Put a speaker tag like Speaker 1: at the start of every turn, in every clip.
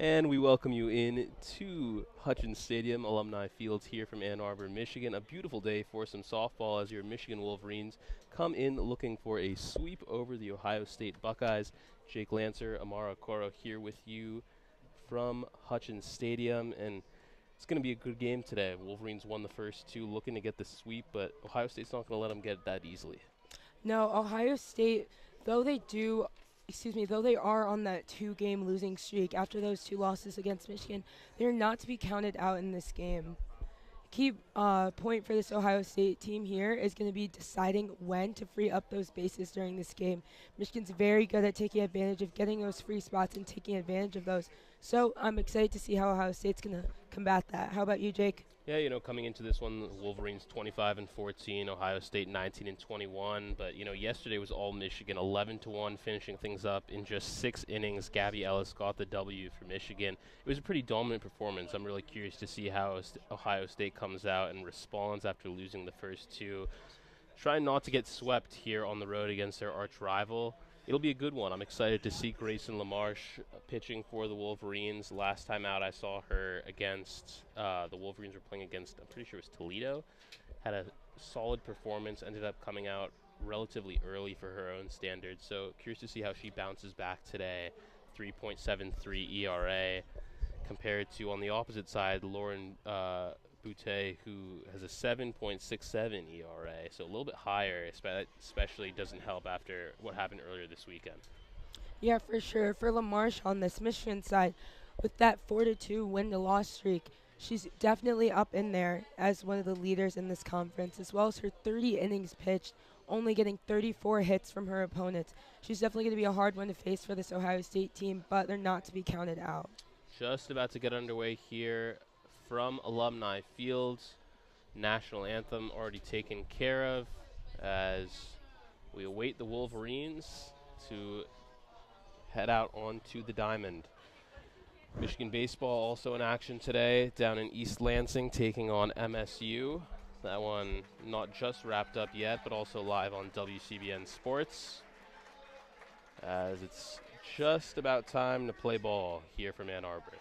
Speaker 1: And we welcome you in to Hutchins Stadium, Alumni Fields here from Ann Arbor, Michigan. A beautiful day for some softball as your Michigan Wolverines come in looking for a sweep over the Ohio State Buckeyes. Jake Lancer, Amara, Okoro here with you from Hutchins Stadium, and it's going to be a good game today. Wolverines won the first two, looking to get the sweep, but Ohio State's not going to let them get it that easily.
Speaker 2: No, Ohio State, though they do, though they are on that two-game losing streak after those two losses against Michigan, they're not to be counted out in this game. Key point for this Ohio State team here is going to be deciding when to free up those bases during this game. Michigan's very good at taking advantage of getting those free spots and taking advantage of those. So I'm excited to see how Ohio State's going to combat that. How about you, Jake?
Speaker 1: Yeah, coming into this one, the Wolverines 25-14, Ohio State 19-21. But yesterday was all Michigan, 11-1, finishing things up in just 6 innings. Gabby Ellis got the W for Michigan. It was a pretty dominant performance. I'm really curious to see how Ohio State comes out and responds after losing the first two. Trying not to get swept here on the road against their arch rival. It'll be a good one. I'm excited to see Grayson LaMarche pitching for the Wolverines. Last time out, I saw her against the Wolverines were playing against, I'm pretty sure it was Toledo. Had a solid performance, ended up coming out relatively early for her own standards. So curious to see how she bounces back today. 3.73 ERA compared to, on the opposite side, Lauren Boutte, who has a 7.67 ERA, so a little bit higher, especially doesn't help after what happened earlier this weekend.
Speaker 2: Yeah, for sure. For LaMarche on this Michigan side, with that 4-2 win-to-loss streak, she's definitely up in there as one of the leaders in this conference, as well as her 30 innings pitched, only getting 34 hits from her opponents. She's definitely going to be a hard one to face for this Ohio State team, but they're not to be counted out.
Speaker 1: Just about to get underway here from Alumni Fields. National anthem already taken care of as we await the Wolverines to head out onto the diamond. Michigan baseball also in action today down in East Lansing, taking on MSU. That one not just wrapped up yet, but also live on WCBN Sports, as it's just about time to play ball here from Ann Arbor.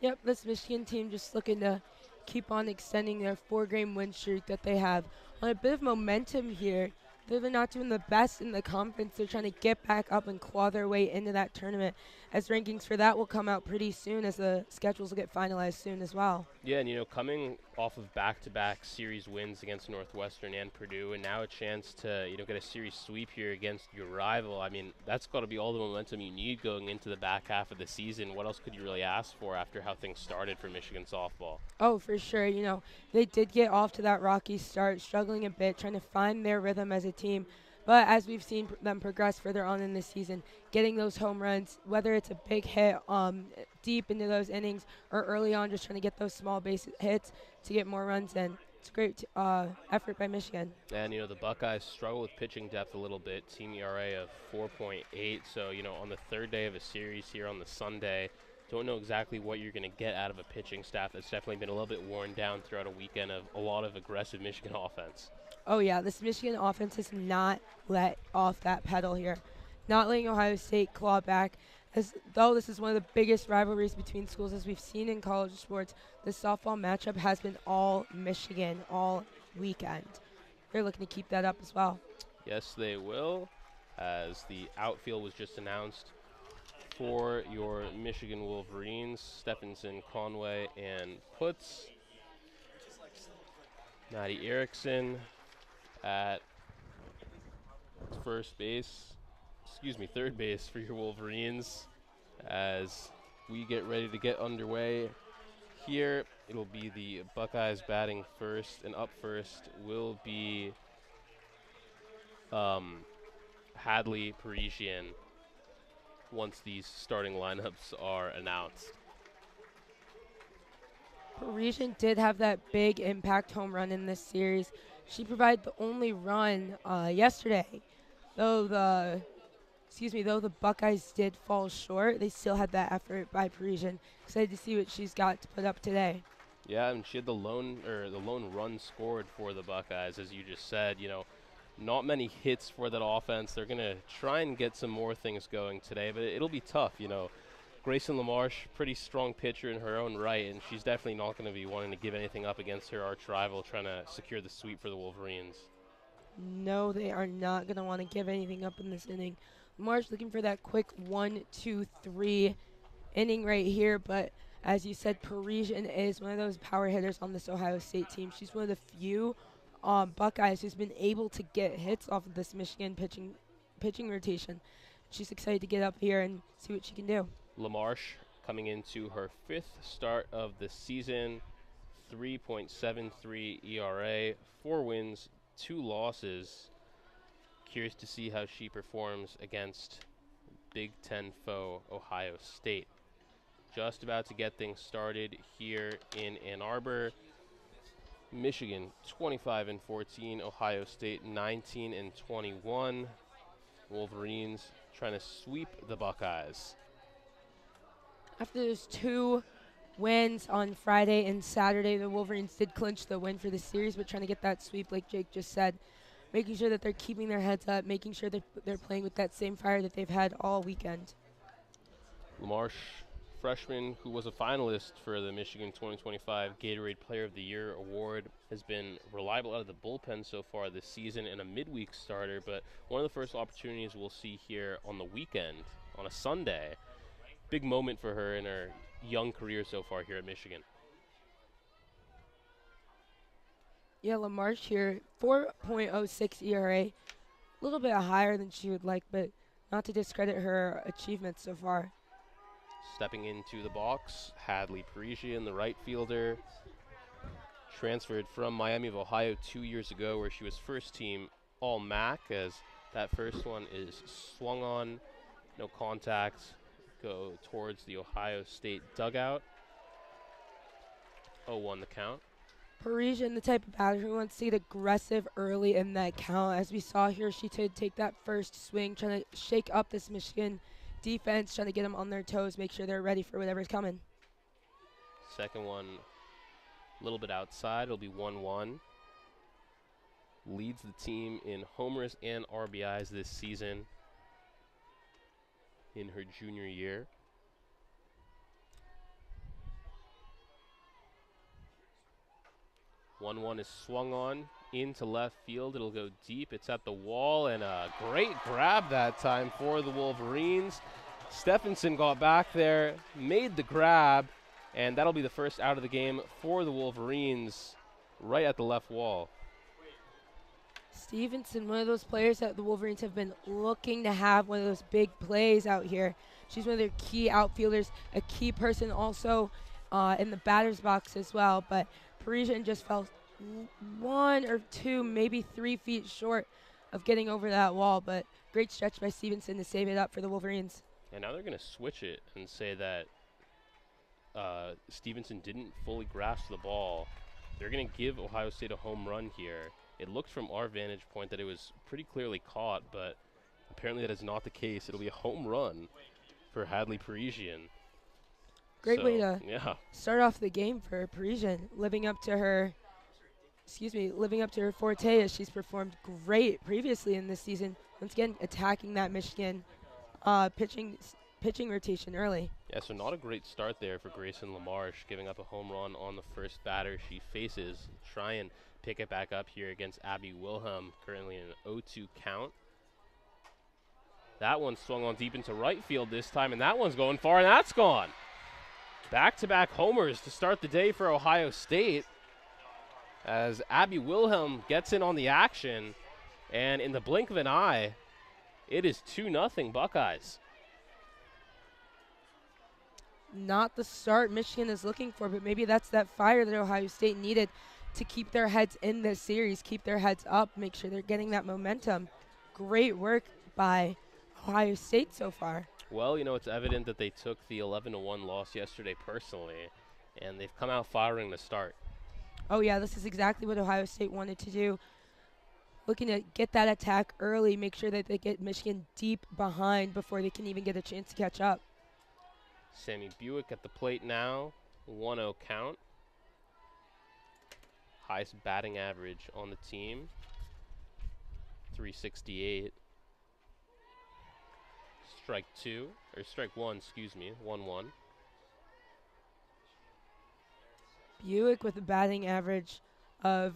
Speaker 2: Yep, this Michigan team just looking to keep on extending their 4-game win streak that they have. On a bit of momentum here, though they're not doing the best in the conference, they're trying to get back up and claw their way into that tournament, as rankings for that will come out pretty soon, as the schedules will get finalized soon as well.
Speaker 1: Yeah, and coming off of back-to-back series wins against Northwestern and Purdue, and now a chance to get a series sweep here against your rival. I mean, that's got to be all the momentum you need going into the back half of the season. What else could you really ask for after how things started for Michigan softball?
Speaker 2: Oh, for sure. They did get off to that rocky start, struggling a bit, trying to find their rhythm as a team. But as we've seen them progress further on in the season, getting those home runs, whether it's a big hit deep into those innings or early on just trying to get those small base hits to get more runs in. It's a great effort by Michigan.
Speaker 1: And, the Buckeyes struggle with pitching depth a little bit. Team ERA of 4.8. So, on the third day of a series here on the Sunday, don't know exactly what you're going to get out of a pitching staff that's definitely been a little bit worn down throughout a weekend of a lot of aggressive Michigan offense.
Speaker 2: Oh, yeah, this Michigan offense has not let off that pedal here. Not letting Ohio State claw back. Though this is one of the biggest rivalries between schools as we've seen in college sports, the softball matchup has been all Michigan all weekend. They're looking to keep that up as well.
Speaker 1: Yes, they will, as the outfield was just announced for your Michigan Wolverines. Stephenson, Conway, and Putz. Maddie Erickson at third base for your Wolverines. As we get ready to get underway here, it'll be the Buckeyes batting first, and up first will be Hadley, Parisian, once these starting lineups are announced.
Speaker 2: Parisian did have that big impact home run in this series. She provided the only run yesterday. Though the Buckeyes did fall short, they still had that effort by Parisian. Excited to see what she's got to put up today.
Speaker 1: Yeah, and she had the lone run scored for the Buckeyes, as you just said. Not many hits for that offense. They're going to try and get some more things going today, but it'll be tough, you know. Grayson LaMarche, pretty strong pitcher in her own right, and she's definitely not going to be wanting to give anything up against her arch rival trying to secure the sweep for the Wolverines.
Speaker 2: No, they are not going to want to give anything up in this inning. Marsh looking for that quick 1-2-3 inning right here, but as you said, Parisian is one of those power hitters on this Ohio State team. She's one of the few Buckeyes who's been able to get hits off of this Michigan pitching rotation. She's excited to get up here and see what she can do.
Speaker 1: LaMarche coming into her 5th start of the season, 3.73 ERA, 4 wins, 2 losses. Curious to see how she performs against Big Ten foe Ohio State. Just about to get things started here in Ann Arbor. Michigan 25-14, Ohio State 19-21. Wolverines trying to sweep the Buckeyes.
Speaker 2: After those 2 wins on Friday and Saturday, the Wolverines did clinch the win for the series, but trying to get that sweep, like Jake just said, making sure that they're keeping their heads up, making sure that they're playing with that same fire that they've had all weekend.
Speaker 1: LaMarche, freshman who was a finalist for the Michigan 2025 Gatorade Player of the Year award, has been reliable out of the bullpen so far this season and a midweek starter, but one of the first opportunities we'll see here on the weekend, on a Sunday. Big moment for her in her young career so far here at Michigan.
Speaker 2: Yeah, LaMarche here, 4.06 ERA, a little bit higher than she would like, but not to discredit her achievements so far.
Speaker 1: Stepping into the box, Hadley Parisian, the right fielder, transferred from Miami of Ohio 2 years ago, where she was first team All-MAC, as that first one is swung on, no contact, go towards the Ohio State dugout. 0-1 the count.
Speaker 2: Parisian, the type of batter who wants to get aggressive early in that count. As we saw here, she could take that first swing, trying to shake up this Michigan defense, trying to get them on their toes, make sure they're ready for whatever's coming.
Speaker 1: Second one a little bit outside. It'll be 1-1. Leads the team in homers and RBIs this season in her junior year. 1-1 is swung on into left field. It'll go deep. It's at the wall, and a great grab that time for the Wolverines. Stephenson got back there, made the grab, and that'll be the first out of the game for the Wolverines right at the left wall.
Speaker 2: Stevenson, one of those players that the Wolverines have been looking to have, one of those big plays out here. She's one of their key outfielders, a key person also in the batter's box as well, but Parisian just fell 1 or 2, maybe 3 feet short of getting over that wall, but great stretch by Stevenson to save it up for the Wolverines.
Speaker 1: And now they're going to switch it and say that Stevenson didn't fully grasp the ball. They're going to give Ohio State a home run here. It looks from our vantage point that it was pretty clearly caught, but apparently that is not the case. It'll be a home run for Hadley Parisian.
Speaker 2: Great way to start off the game for Parisian, living up to her forte, as she's performed great previously in this season. Once again, attacking that Michigan pitching rotation early.
Speaker 1: Yeah, so not a great start there for Grayson LaMarche, giving up a home run on the first batter she faces. Try and pick it back up here against Abby Wilhelm, currently in an 0-2 count. That one swung on deep into right field this time, and that one's going far, and that's gone. Back-to-back homers to start the day for Ohio State, as Abby Wilhelm gets in on the action, and in the blink of an eye, it is 2-0 Buckeyes.
Speaker 2: Not the start Michigan is looking for, but maybe that's that fire that Ohio State needed to keep their heads in this series, keep their heads up, make sure they're getting that momentum. Great work by Ohio State so far.
Speaker 1: Well, you know, it's evident that they took the 11-1 loss yesterday personally, and they've come out firing to start.
Speaker 2: Oh, yeah, this is exactly what Ohio State wanted to do. Looking to get that attack early, make sure that they get Michigan deep behind before they can even get a chance to catch up.
Speaker 1: Sammy Buick at the plate now, 1-0 count. Highest batting average on the team. 368. Strike one, excuse me, 1-1.
Speaker 2: Buick with a batting average of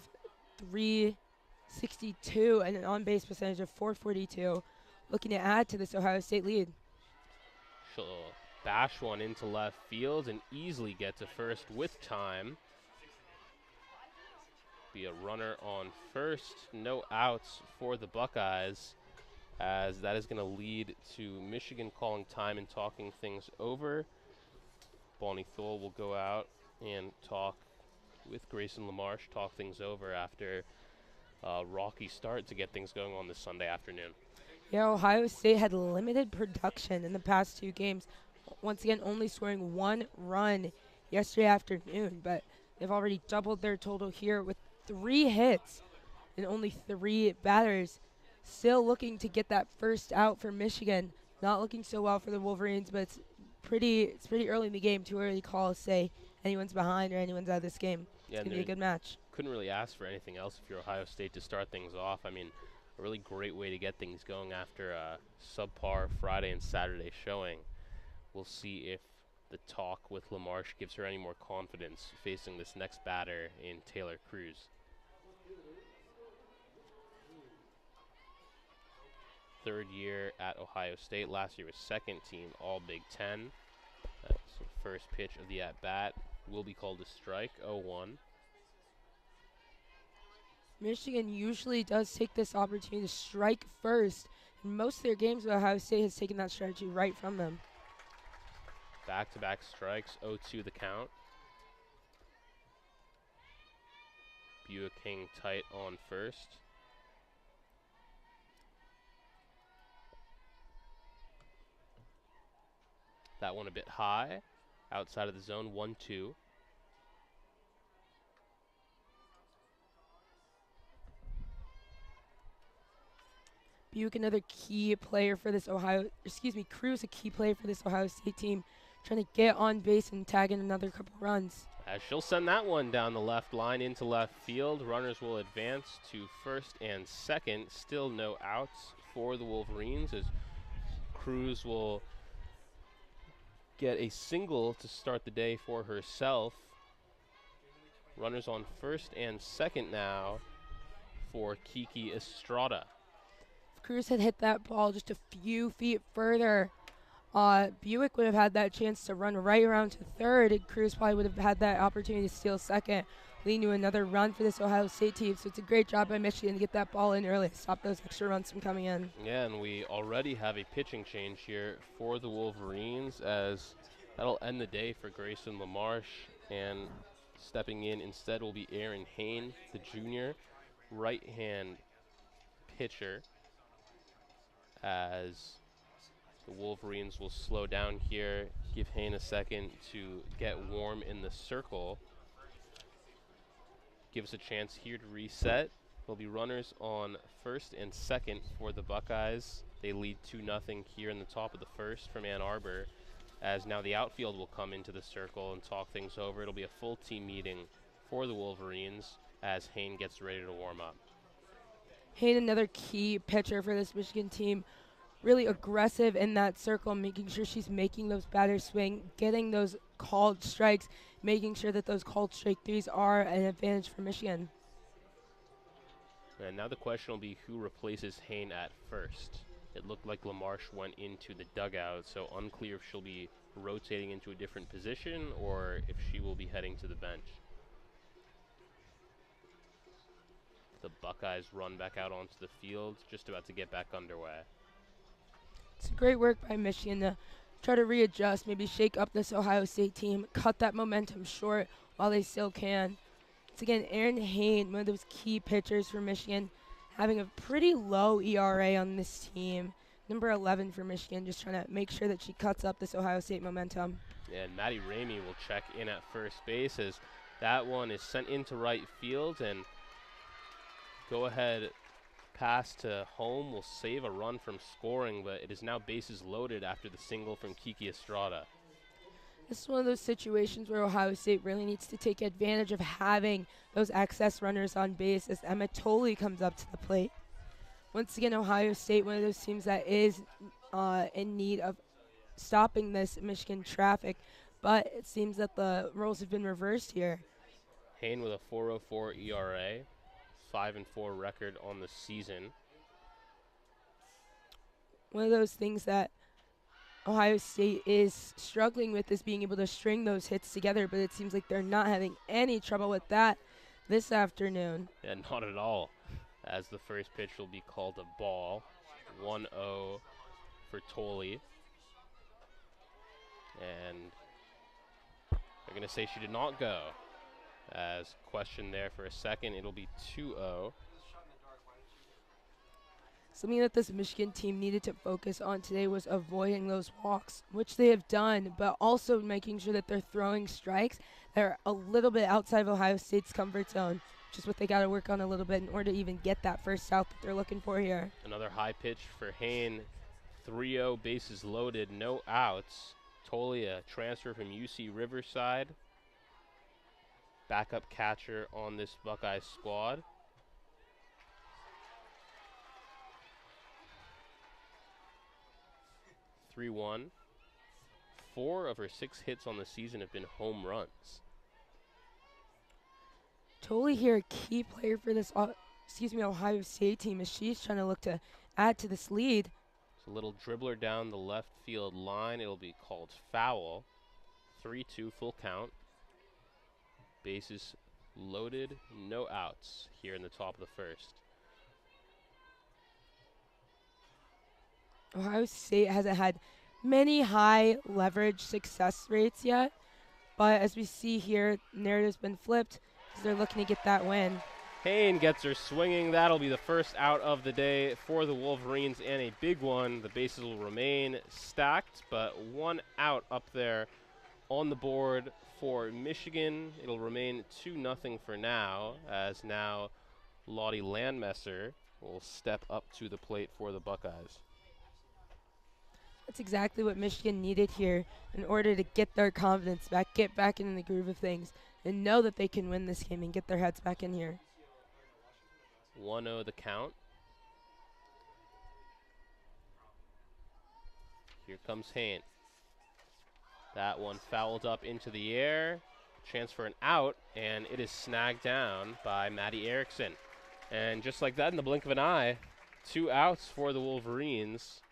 Speaker 2: 362 and an on-base percentage of 442, looking to add to this Ohio State lead.
Speaker 1: She'll bash one into left field and easily get to first with time. Be a runner on first, no outs for the Buckeyes, as that is going to lead to Michigan calling time and talking things over. Bonnie Thole will go out and talk with Grayson LaMarche, talk things over after a rocky start to get things going on this Sunday afternoon.
Speaker 2: Yeah, Ohio State had limited production in the past 2 games, once again only scoring 1 run yesterday afternoon, but they've already doubled their total here with 3 hits and only 3 batters. Still looking to get that first out for Michigan. Not looking so well for the Wolverines, but it's pretty early in the game. Too early to call, say anyone's behind or anyone's out of this game.
Speaker 1: Yeah,
Speaker 2: it's going to be a good match.
Speaker 1: Couldn't really ask for anything else if you're Ohio State to start things off. I mean, a really great way to get things going after a subpar Friday and Saturday showing. We'll see if the talk with LaMarche gives her any more confidence facing this next batter in Taylor Cruz. Third year at Ohio State. Last year was second team All Big Ten. That's the first pitch of the at-bat. Will be called a strike, 0-1.
Speaker 2: Michigan usually does take this opportunity to strike first. In most of their games, Ohio State has taken that strategy right from them.
Speaker 1: Back-to-back strikes, 0-2 the count. Buick hanging tight on first. That one a bit high, outside of the zone, 1-2.
Speaker 2: Buick, another key player for this Cruz, a key player for this Ohio State team, trying to get on base and tag in another couple runs.
Speaker 1: As she'll send that one down the left line into left field. Runners will advance to first and second. Still no outs for the Wolverines, as Cruz will get a single to start the day for herself. Runners on first and second now for Kiki Estrada.
Speaker 2: If Cruz had hit that ball just a few feet further, Buick would have had that chance to run right around to third, and Cruz probably would have had that opportunity to steal second, leading to another run for this Ohio State team. So it's a great job by Michigan to get that ball in early, stop those extra runs from coming in.
Speaker 1: Yeah, and we already have a pitching change here for the Wolverines, as that'll end the day for Grayson LaMarche, and stepping in instead will be Aaron Hain, the junior right-hand pitcher, as the Wolverines will slow down here, give Hain a second to get warm in the circle. Give us a chance here to reset. There'll be runners on first and second for the Buckeyes. They lead 2-0 here in the top of the first from Ann Arbor, as now the outfield will come into the circle and talk things over. It'll be a full team meeting for the Wolverines as Hain gets ready to warm up.
Speaker 2: Hain, another key pitcher for this Michigan team, really aggressive in that circle, making sure she's making those batters swing, getting those called strikes, making sure that those called strike threes are an advantage for Michigan.
Speaker 1: And now the question will be who replaces Hain at first. It looked like LaMarche went into the dugout, so unclear if she'll be rotating into a different position or if she will be heading to the bench. The Buckeyes run back out onto the field, just about to get back underway.
Speaker 2: It's great work by Michigan to try to readjust, maybe shake up this Ohio State team, cut that momentum short while they still can. It's again Aaron Hain, one of those key pitchers for Michigan, having a pretty low ERA on this team. Number 11 for Michigan, just trying to make sure that she cuts up this Ohio State momentum.
Speaker 1: Yeah, and Maddie Ramey will check in at first base, as that one is sent into right field, and go ahead pass to home will save a run from scoring, but it is now bases loaded after the single from Kiki Estrada.
Speaker 2: This is one of those situations where Ohio State really needs to take advantage of having those excess runners on base as Emma Tolley comes up to the plate. Once again, Ohio State, one of those teams that is in need of stopping this Michigan traffic, but it seems that the roles have been reversed here.
Speaker 1: Hain with a 4.04 ERA, 5-4 record on the season.
Speaker 2: One of those things that Ohio State is struggling with is being able to string those hits together, but it seems like they're not having any trouble with that this afternoon.
Speaker 1: Yeah, not at all, as the first pitch will be called a ball. 1-0 for Tolley. And they're going to say she did not go. As question there for a second, it'll be 2-0.
Speaker 2: Something that this Michigan team needed to focus on today was avoiding those walks, which they have done, but also making sure that they're throwing strikes that are a little bit outside of Ohio State's comfort zone, which is what they got to work on a little bit in order to even get that first out that they're looking for here.
Speaker 1: Another high pitch for Hain. 3-0, bases loaded, no outs. Tolley, a transfer from UC Riverside. Backup catcher on this Buckeye squad. (3-1). 4 of her 6 hits on the season have been home runs.
Speaker 2: Tolley here, a key player for this Ohio State team, as she's trying to look to add to this lead.
Speaker 1: It's a little dribbler down the left field line. It'll be called foul. 3-2 full count. Bases loaded, no outs here in the top of the first.
Speaker 2: Ohio State hasn't had many high leverage success rates yet, but as we see here, narrative's been flipped as they're looking to get that win.
Speaker 1: Hain gets her swinging. That'll be the first out of the day for the Wolverines, and a big one. The bases will remain stacked, but 1 out up there on the board for Michigan. It'll remain 2-0 for now, as now Lottie Landmesser will step up to the plate for the Buckeyes.
Speaker 2: That's exactly what Michigan needed here in order to get their confidence back, get back into the groove of things, and know that they can win this game and get their heads back in here.
Speaker 1: 1-0 the count. Here comes Hain. That one fouled up into the air. Chance for an out, and it is snagged down by Maddie Erickson. And just like that, in the blink of an eye, 2 outs for the Wolverines.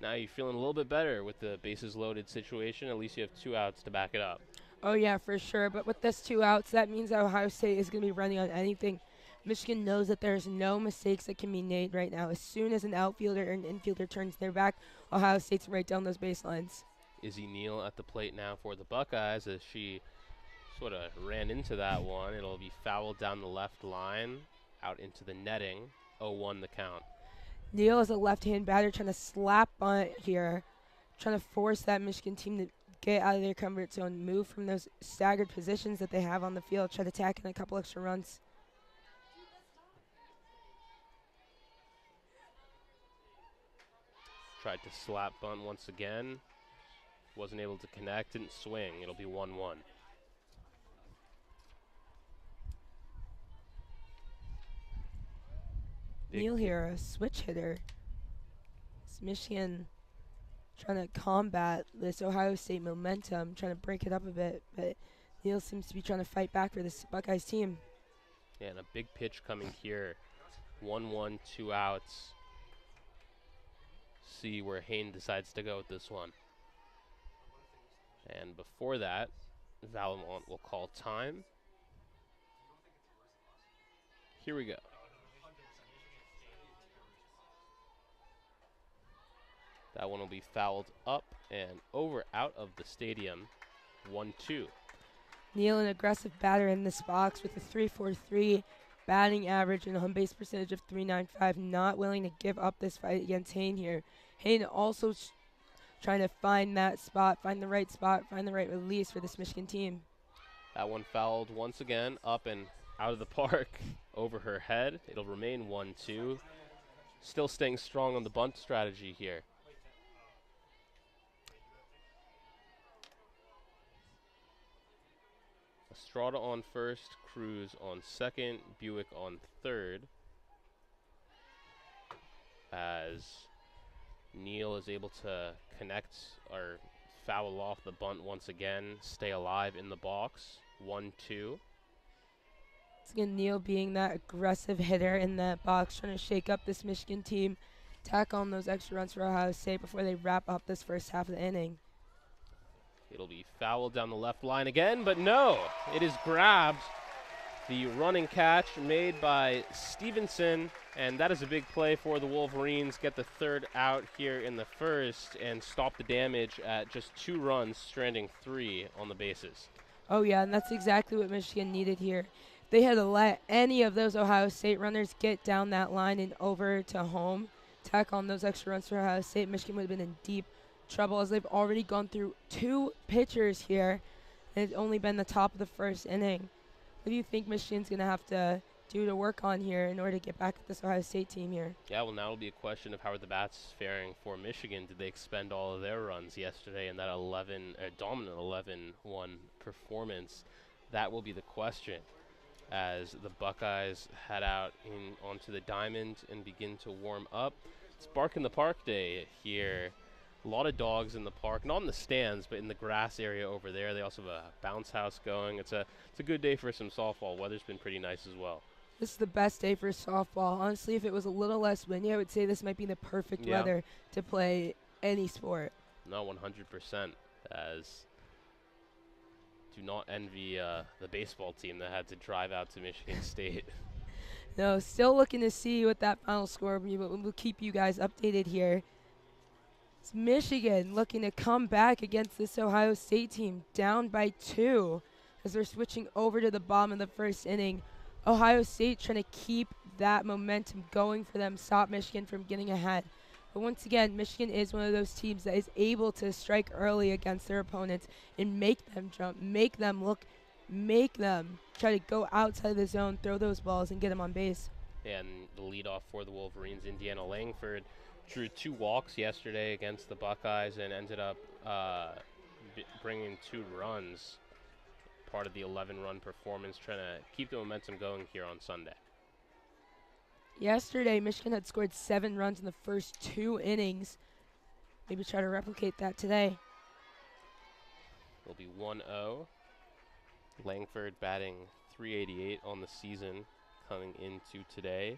Speaker 1: Now you're feeling a little bit better with the bases loaded situation. At least you have 2 outs to back it up.
Speaker 2: Oh, yeah, for sure. But with this 2 outs, that means that Ohio State is going to be running on anything. Michigan knows that there's no mistakes that can be made right now. As soon as an outfielder or an infielder turns their back, Ohio State's right down those baselines.
Speaker 1: Izzy Neal at the plate now for the Buckeyes as she sort of ran into that one. It'll be fouled down the left line, out into the netting. 0-1 the count.
Speaker 2: Neal is a left-hand batter trying to slap on it here, trying to force that Michigan team to get out of their comfort zone, move from those staggered positions that they have on the field, try to tack in a couple extra runs.
Speaker 1: Tried to slap bunt once again. Wasn't able to connect, didn't swing. It'll be 1-1.
Speaker 2: Neal here, a switch hitter. It's Michigan trying to combat this Ohio State momentum, trying to break it up a bit, but Neal seems to be trying to fight back for this Buckeyes team.
Speaker 1: Yeah, and a big pitch coming here. 1-1, 2 outs. See where Hain decides to go with this one. And before that, Valamont will call time. Here we go. That one will be fouled up and over out of the stadium. 1-2.
Speaker 2: Neal, an aggressive batter in this box with a 3.43 batting average and a home base percentage of .395, not willing to give up this fight against Hain here. Hain also trying to find that spot, find the right release for this Michigan team.
Speaker 1: That one fouled once again, up and out of the park, over her head. It'll remain 1-2. Still staying strong on the bunt strategy here. Estrada on first, Cruz on second, Buick on third. as Neal is able to connect or foul off the bunt once again, stay alive in the box. 1-2.
Speaker 2: Again, Neal being that aggressive hitter in that box, trying to shake up this Michigan team, tack on those extra runs for Ohio State before they wrap up this first half of the inning.
Speaker 1: It'll be fouled down the left line again, but no, it is grabbed. The running catch made by Stevenson, and that is a big play for the Wolverines. Get the third out here in the first and stop the damage at just 2 runs, stranding 3 on the bases.
Speaker 2: Oh yeah, and that's exactly what Michigan needed here. They had to let any of those Ohio State runners get down that line and over to home, tack on those extra runs for Ohio State. Michigan would have been in deep trouble as they've already gone through 2 pitchers here, and it's only been the top of the first inning. What do you think Michigan's going to have to do to work on here in order to get back at this Ohio State team here?
Speaker 1: Yeah, well, now it'll be a question of how are the bats faring for Michigan. Did they expend all of their runs yesterday in that dominant 11-1 performance? That will be the question as the Buckeyes head out onto the diamond and begin to warm up. It's Bark in the Park day here. A lot of dogs in the park, not in the stands, but in the grass area over there. They also have a bounce house going. It's a good day for some softball. Weather's been pretty nice as well.
Speaker 2: This is the best day for softball. Honestly, if it was a little less windy, I would say this might be the perfect weather to play any sport.
Speaker 1: No, 100%. As do not envy the baseball team that had to drive out to Michigan State.
Speaker 2: No, still looking to see what that final score will be, but we'll keep you guys updated here. It's Michigan looking to come back against this Ohio State team, down by 2 as they're switching over to the bottom of the first inning. Ohio State trying to keep that momentum going for them, stop Michigan from getting ahead. But once again, Michigan is one of those teams that is able to strike early against their opponents and make them jump, make them look, make them try to go outside the zone, throw those balls, and get them on base.
Speaker 1: And the leadoff for the Wolverines, Indiana Langford, drew 2 walks yesterday against the Buckeyes and ended up bringing 2 runs, part of the 11-run performance, trying to keep the momentum going here on Sunday.
Speaker 2: Yesterday, Michigan had scored 7 runs in the first 2 innings. Maybe try to replicate that today.
Speaker 1: It'll be 1-0. Langford batting .388 on the season coming into today.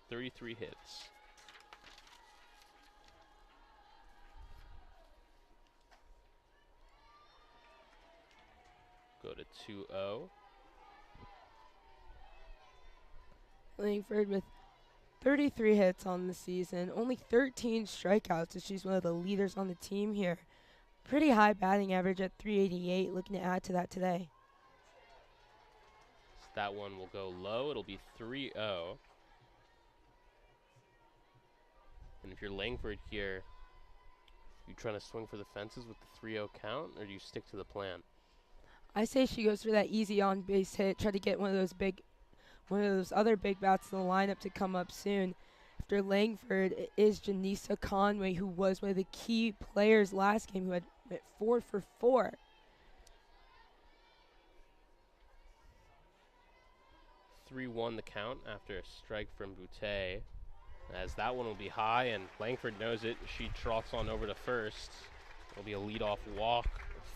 Speaker 1: 33 hits. Go to 2-0.
Speaker 2: Langford with 33 hits on the season, only 13 strikeouts, so she's one of the leaders on the team here. Pretty high batting average at .388, looking to add to that today.
Speaker 1: So that one will go low. It'll be 3-0. And if you're Langford here, you trying to swing for the fences with the 3-0 count, or do you stick to the plan?
Speaker 2: I say she goes for that easy on-base hit, try to get one of those other big bats in the lineup to come up soon. After Langford, it is Janisa Conway, who was one of the key players last game, who had 4 for 4.
Speaker 1: (3-1) the count after a strike from Boutte. As that one will be high, and Langford knows it. She trots on over to first. It'll be a leadoff walk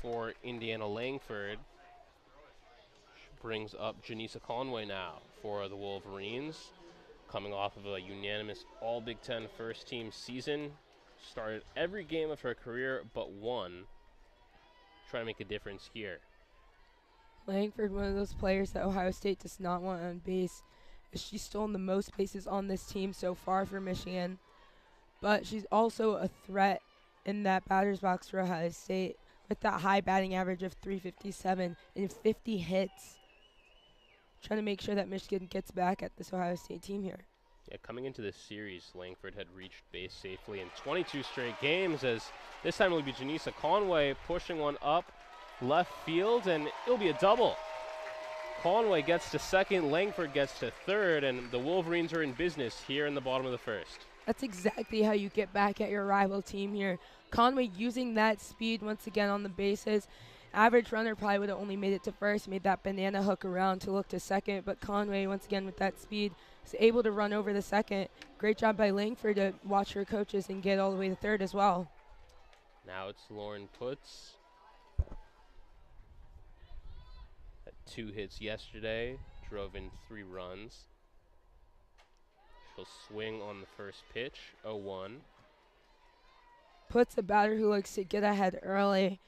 Speaker 1: for Indiana Langford. She brings up Janisa Conway now for the Wolverines. Coming off of a unanimous All-Big Ten first-team season. Started every game of her career but one. Trying to make a difference here.
Speaker 2: Langford, one of those players that Ohio State does not want on base. She's stolen the most bases on this team so far for Michigan. But she's also a threat in that batter's box for Ohio State with that high batting average of .357 and 50 hits. Trying to make sure that Michigan gets back at this Ohio State team here.
Speaker 1: Yeah, coming into this series, Langford had reached base safely in 22 straight games, as this time it will be Janisa Conway pushing one up left field, and it'll be a double. Conway gets to second, Langford gets to third, and the Wolverines are in business here in the bottom of the first.
Speaker 2: That's exactly how you get back at your rival team here. Conway using that speed once again on the bases Average runner probably would have only made it to first, made that banana hook around to look to second, but Conway, once again with that speed, is able to run over the second. Great job by Langford to watch her coaches and get all the way to third as well.
Speaker 1: Now it's Lauren Putz. Had 2 hits yesterday, drove in 3 runs. She'll swing on the first pitch, 0-1.
Speaker 2: Putz a batter who likes to get ahead early,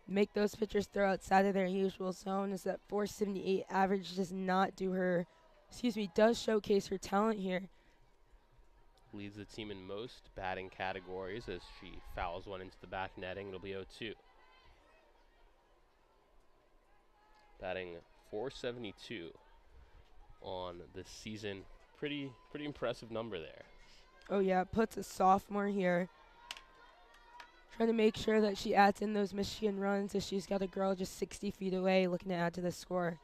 Speaker 2: make those pitchers throw outside of their usual zone, is that 478 average does not do her, does showcase her talent here.
Speaker 1: Leads the team in most batting categories as she fouls one into the back netting. It'll be 0-2. Batting 472 on the season. Pretty impressive number there.
Speaker 2: Oh yeah, Putz a sophomore here. Trying to make sure that she adds in those Michigan runs as she's got a girl just 60 feet away looking to add to the score.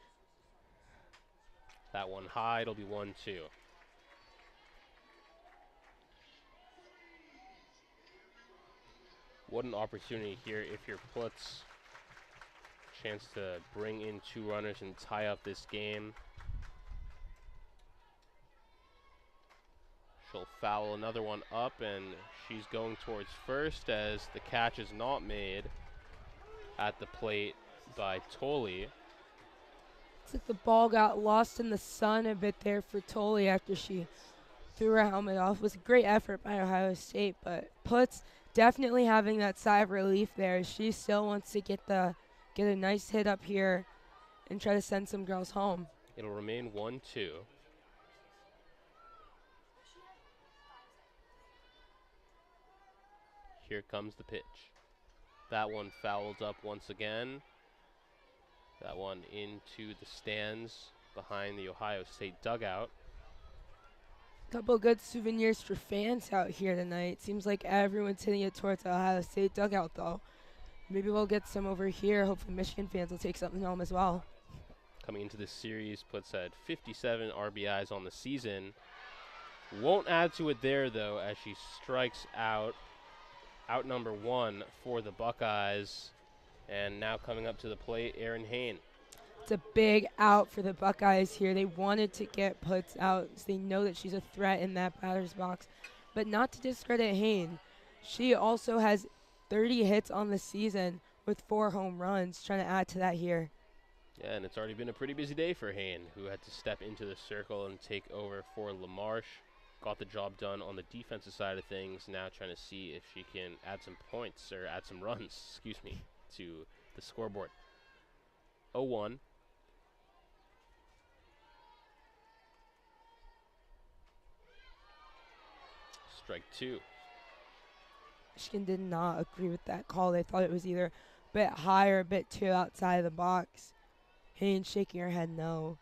Speaker 1: That one high, it'll be 1-2. What an opportunity here if you're Putz. Chance to bring in 2 runners and tie up this game. She'll foul another one up, and she's going towards first as the catch is not made at the plate by Tolley.
Speaker 2: It's like the ball got lost in the sun a bit there for Tolley after she threw her helmet off. It was a great effort by Ohio State, but Putz definitely having that sigh of relief there. She still wants to get a nice hit up here and try to send some girls home.
Speaker 1: It'll remain 1-2. Here comes the pitch. That one fouled up once again. That one into the stands behind the Ohio State dugout.
Speaker 2: Couple good souvenirs for fans out here tonight. Seems like everyone's hitting it towards the Ohio State dugout, though. Maybe we'll get some over here. Hopefully Michigan fans will take something home as well.
Speaker 1: Coming into this series, Putz had 57 RBIs on the season. Won't add to it there, though, as she strikes out. Out number 1 for the Buckeyes. And now coming up to the plate, Erin Hain.
Speaker 2: It's a big out for the Buckeyes here. They wanted to get Putz out, so they know that she's a threat in that batter's box. But not to discredit Hain. She also has 30 hits on the season with 4 home runs, trying to add to that here.
Speaker 1: Yeah, and it's already been a pretty busy day for Hain, who had to step into the circle and take over for LaMarche. Got the job done on the defensive side of things. Now trying to see if she can add some points, or add some runs, to the scoreboard. 0-1. Strike 2.
Speaker 2: Michigan did not agree with that call. They thought it was either a bit high or a bit too outside of the box. Hain shaking her head no.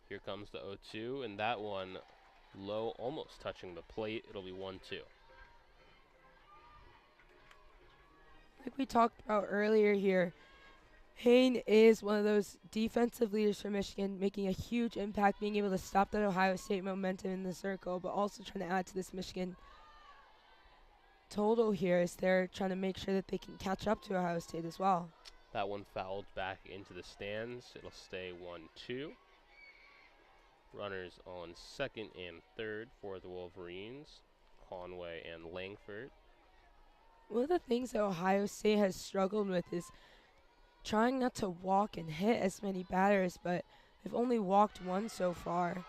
Speaker 1: Here comes the 0-2, and that one low, almost touching the plate. It'll be 1-2.
Speaker 2: Like we talked about earlier here, Hain is one of those defensive leaders for Michigan, making a huge impact, being able to stop that Ohio State momentum in the circle, but also trying to add to this Michigan total here as they're trying to make sure that they can catch up to Ohio State as well.
Speaker 1: That one fouled back into the stands. It'll stay 1-2. Runners on second and third for the Wolverines, Conway and Langford.
Speaker 2: One of the things that Ohio State has struggled with is trying not to walk and hit as many batters, but they've only walked 1 so far.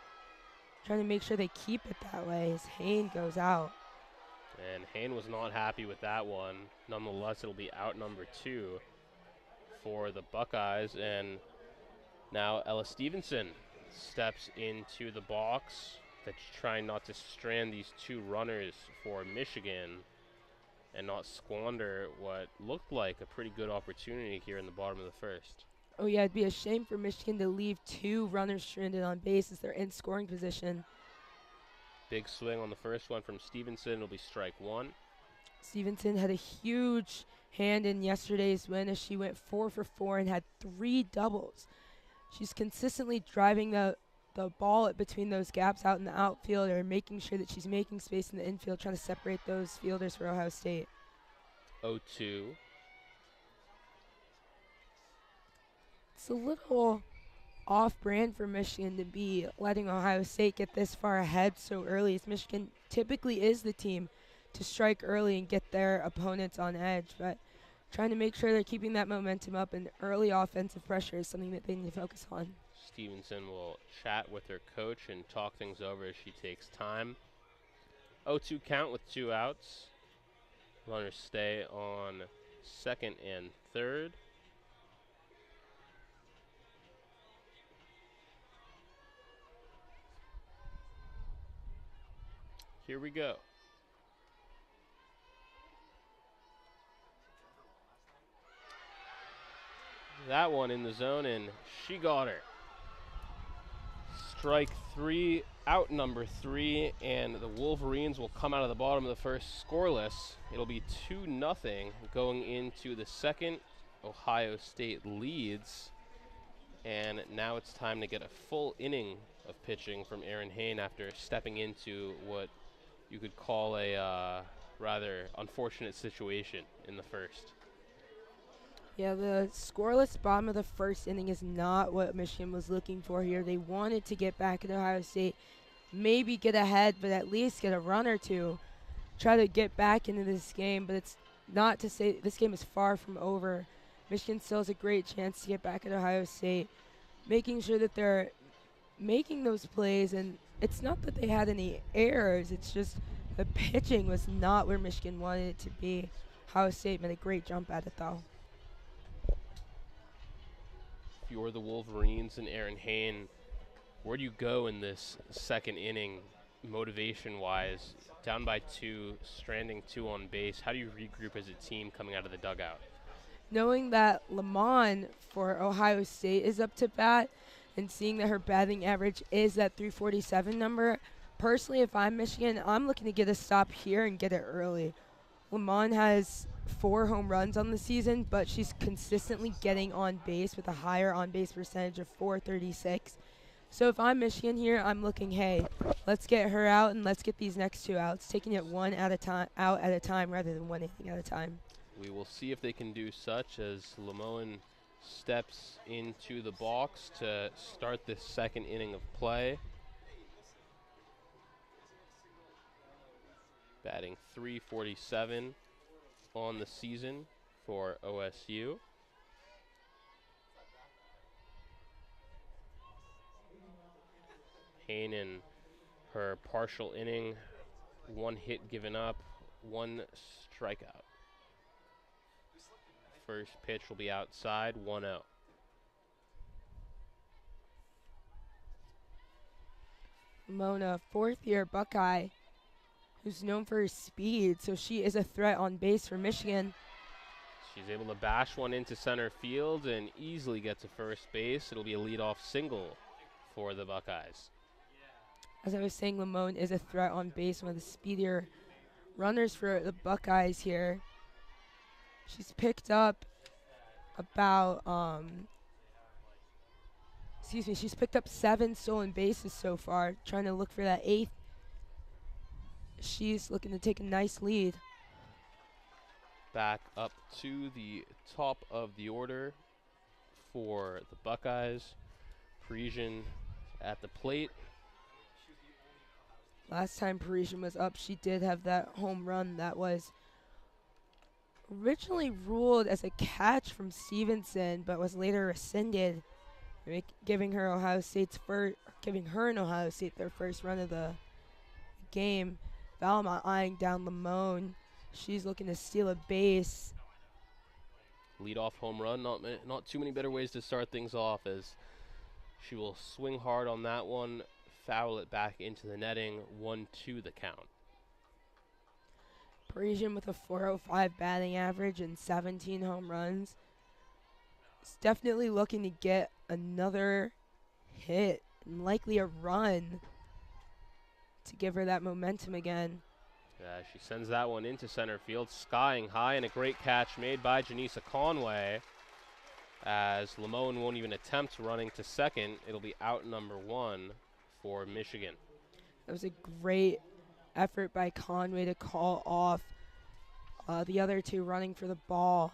Speaker 2: Trying to make sure they keep it that way as Hain goes out.
Speaker 1: And Hain was not happy with that one. Nonetheless, it'll be out number 2 for the Buckeyes. And now Ella Stevenson steps into the box. That's trying not to strand these 2 runners for Michigan and not squander what looked like a pretty good opportunity here in the bottom of the first.
Speaker 2: Oh yeah, it'd be a shame for Michigan to leave 2 runners stranded on base as they're in scoring position.
Speaker 1: Big swing on the first one from Stevenson. It'll be strike 1.
Speaker 2: Stevenson had a huge hand in yesterday's win as she went 4 for 4 and had 3 doubles. She's consistently driving the the ball between those gaps out in the outfield, or making sure that she's making space in the infield, trying to separate those fielders for Ohio State.
Speaker 1: 0-2.
Speaker 2: It's a little off-brand for Michigan to be letting Ohio State get this far ahead so early, as Michigan typically is the team to strike early and get their opponents on edge. But trying to make sure they're keeping that momentum up, and early offensive pressure is something that they need to focus on.
Speaker 1: Stevenson will chat with her coach and talk things over as she takes time. 0-2 count with 2 outs. Runners stay on second and third. Here we go. That one in the zone, and she got her. Strike 3, out number 3, and the Wolverines will come out of the bottom of the first scoreless. It'll be 2-0 going into the second. Ohio State leads, and now it's time to get a full inning of pitching from Erin Hain after stepping into what you could call a rather unfortunate situation in the first.
Speaker 2: Yeah, the scoreless bottom of the first inning is not what Michigan was looking for here. They wanted to get back at Ohio State, maybe get ahead, but at least get a run or two, try to get back into this game. But it's not to say this game is far from over. Michigan still has a great chance to get back at Ohio State, making sure that they're making those plays. And it's not that they had any errors, it's just the pitching was not where Michigan wanted it to be. Ohio State made a great jump at it, though.
Speaker 1: If you're the Wolverines and Erin Hain, where do you go in this second inning motivation-wise? Down by 2, stranding 2 on base. How do you regroup as a team coming out of the dugout?
Speaker 2: Knowing that Lamont for Ohio State is up to bat and seeing that her batting average is that 347 number, personally, if I'm Michigan, I'm looking to get a stop here and get it early. Lamont has 4 home runs on the season, but she's consistently getting on base with a higher on-base percentage of 436. So if I'm Michigan here, I'm looking, hey, let's get her out and let's get these next 2 outs, taking it one at a time, out at a time rather than one inning at a time.
Speaker 1: We will see if they can do such as Lamont steps into the box to start the second inning of play. Batting .347 on the season for OSU. Hain in her partial inning, 1 hit given up, 1 strikeout. First pitch will be outside, 1-0.
Speaker 2: Mona, 4th-year Buckeye, who's known for her speed, so she is a threat on base for Michigan.
Speaker 1: She's able to bash one into center field and easily get to first base. It'll be a leadoff single for the Buckeyes.
Speaker 2: As I was saying, Lamone is a threat on base, one of the speedier runners for the Buckeyes here. She's picked up about, she's picked up 7 stolen bases so far, trying to look for that 8th. She's looking to take a nice lead.
Speaker 1: Back up to the top of the order for the Buckeyes. Parisian at the plate.
Speaker 2: Last time Parisian was up, she did have that home run that was originally ruled as a catch from Stevenson, but was later rescinded, giving her and Ohio State their first run of the game. Valmont eyeing down Lamone. She's looking to steal a base.
Speaker 1: Leadoff home run. Not too many better ways to start things off, as she will swing hard on that one, foul it back into the netting. 1-2 the count.
Speaker 2: Parisian with a .405 batting average and 17 home runs. It's definitely looking to get another hit and likely a run to give her that momentum again.
Speaker 1: Yeah, she sends that one into center field, skying high, and a great catch made by Janisa Conway, as Lamone won't even attempt running to second. It'll be out number 1 for Michigan.
Speaker 2: That was a great effort by Conway to call off the other two running for the ball,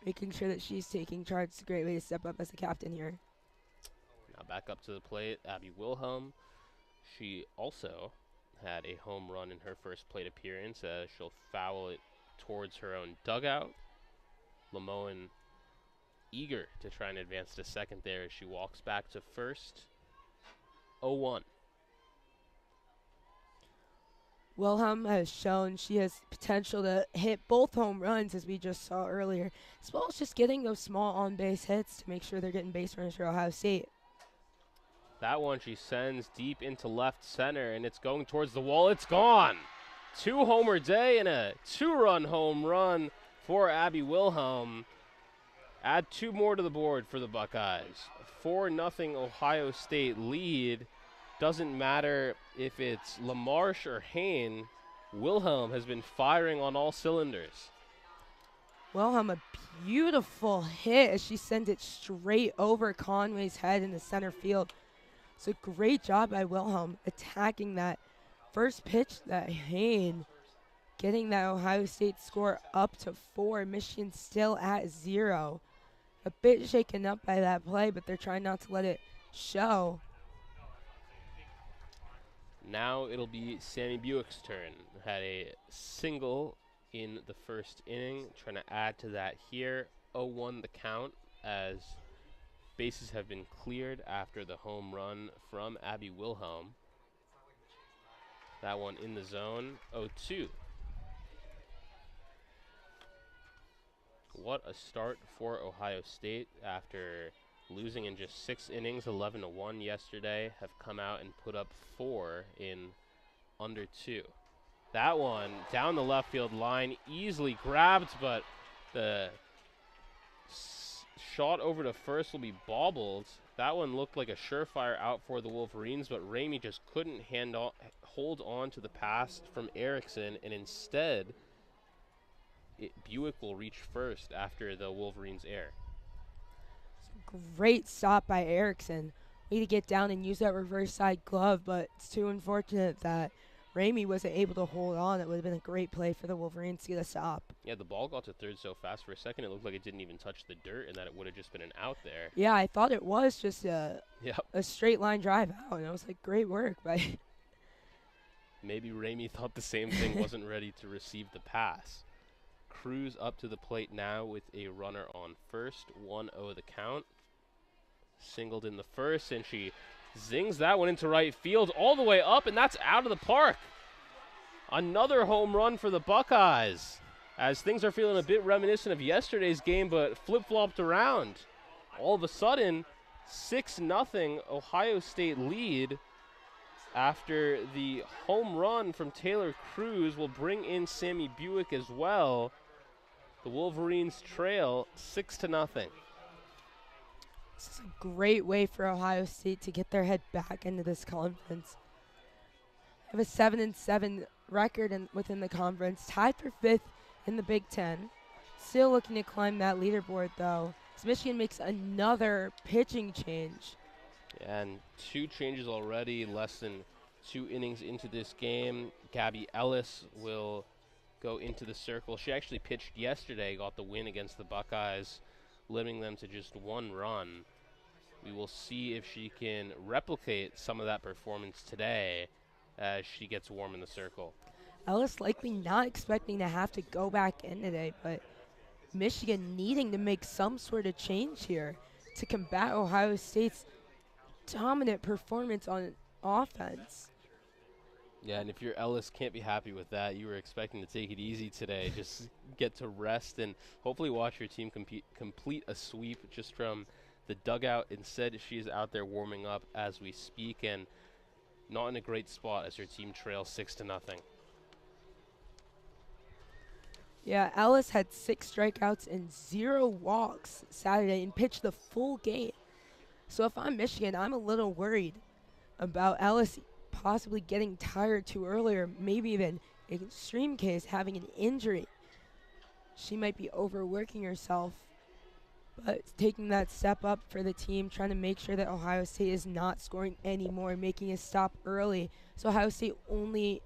Speaker 2: making sure that she's taking charge. It's a great way to step up as a captain here.
Speaker 1: Now back up to the plate, Abby Wilhelm. She also had a home run in her first plate appearance as she'll foul it towards her own dugout. Lemoen eager to try and advance to second there as she walks back to first. 0-1.
Speaker 2: Wilhelm has shown she has potential to hit both home runs, as we just saw earlier, as well as just getting those small on-base hits to make sure they're getting base runners for Ohio State.
Speaker 1: That one she sends deep into left center, and it's going towards the wall. It's gone. 2-homer day and a 2-run home run for Abby Wilhelm. Add 2 more to the board for the Buckeyes. 4-0 Ohio State lead. Doesn't matter if it's LaMarche or Hain, Wilhelm has been firing on all cylinders.
Speaker 2: Wilhelm, a beautiful hit as she sends it straight over Conway's head in the center field. It's a great job by Wilhelm attacking that first pitch that Hain, getting that Ohio State score up to 4. Michigan still at 0. A bit shaken up by that play, but they're trying not to let it show.
Speaker 1: Now it'll be Sammy Buick's turn. Had a single in the first inning, trying to add to that here. 0-1 the count as bases have been cleared after the home run from Abby Wilhelm. That one in the zone. 0-2. What a start for Ohio State after losing in just 6 innings, 11-1 yesterday, have come out and put up 4 in under 2. That one down the left field line, easily grabbed, but the shot over to first will be bobbled. That one looked like a surefire out for the Wolverines, but Ramey just couldn't hold on to the pass from Erickson, and instead Buick will reach first after the Wolverines err.
Speaker 2: Great stop by Erickson. Way to get down and use that reverse side glove, but it's too unfortunate that Ramey wasn't able to hold on. It would have been a great play for the Wolverines to get a stop.
Speaker 1: Yeah, the ball got to third so fast for a second it looked like it didn't even touch the dirt and that it would have just been an out there.
Speaker 2: Yeah, I thought it was just a straight line drive out, and I was like, great work by
Speaker 1: Maybe Ramey thought the same thing, wasn't ready to receive the pass. Cruz up to the plate now with a runner on first. 1-0 the count. Singled in the first, and she zings that one into right field all the way up, and that's out of the park. Another home run for the Buckeyes, as things are feeling a bit reminiscent of yesterday's game, but flip-flopped around. All of a sudden, 6-0 Ohio State lead after the home run from Taylor Cruz will bring in Sammy Buick as well. The Wolverines trail 6-0.
Speaker 2: This is a great way for Ohio State to get their head back into this conference. They have a 7-7 record within the conference, tied for 5th in the Big Ten. Still looking to climb that leaderboard, though, as Michigan makes another pitching change.
Speaker 1: And 2 changes already, less than 2 innings into this game. Gabby Ellis will go into the circle. She actually pitched yesterday, got the win against the Buckeyes, limiting them to just 1 run. We will see if she can replicate some of that performance today as she gets warm in the circle.
Speaker 2: Ellis likely not expecting to have to go back in today, but Michigan needing to make some sort of change here to combat Ohio State's dominant performance on offense.
Speaker 1: Yeah, and if you're Ellis, can't be happy with that. You were expecting to take it easy today, just get to rest and hopefully watch your team complete a sweep just from the dugout. Instead, she's out there warming up as we speak and not in a great spot as her team trails 6-0.
Speaker 2: Yeah, Ellis had 6 strikeouts and 0 walks Saturday and pitched the full game. So if I'm Michigan, I'm a little worried about Ellis possibly getting tired too early, or maybe even in extreme case having an injury. She might be overworking herself. but taking that step up for the team, trying to make sure that Ohio State is not scoring anymore, making a stop early. So Ohio State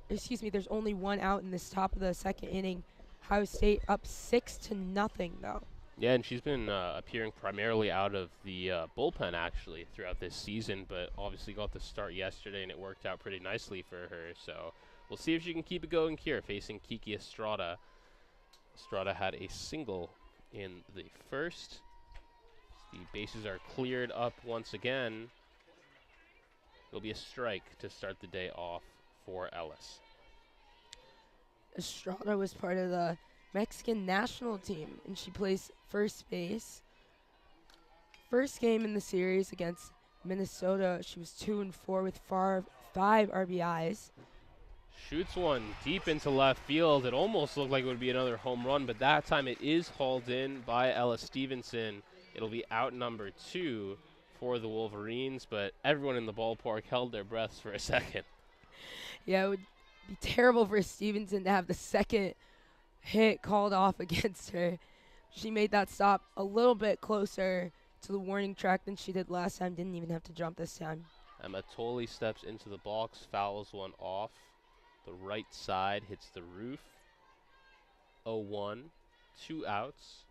Speaker 2: there's only one out in this top of the second inning. Ohio State up 6-0 though.
Speaker 1: Yeah, and she's been appearing primarily out of the bullpen, actually, throughout this season, but obviously got the start yesterday, and it worked out pretty nicely for her. So we'll see if she can keep it going here, facing Kiki Estrada. Estrada had a single in the first. The bases are cleared up once again. It'll be a strike to start the day off for Ellis.
Speaker 2: Estrada was part of the Mexican national team, and she plays first base. First game in the series against Minnesota, she was 2-4 with 5 RBIs.
Speaker 1: Shoots one deep into left field. It almost looked like it would be another home run, but that time it is hauled in by Ella Stevenson. It'll be out number 2 for the Wolverines, but everyone in the ballpark held their breaths for a second.
Speaker 2: Yeah, it would be terrible for Stevenson to have the second hit called off against her. She made that stop a little bit closer to the warning track than she did last time. Didn't even have to jump this time.
Speaker 1: Emma Tolley steps into the box, fouls one off. The right side hits the roof. 0-1, 2 outs.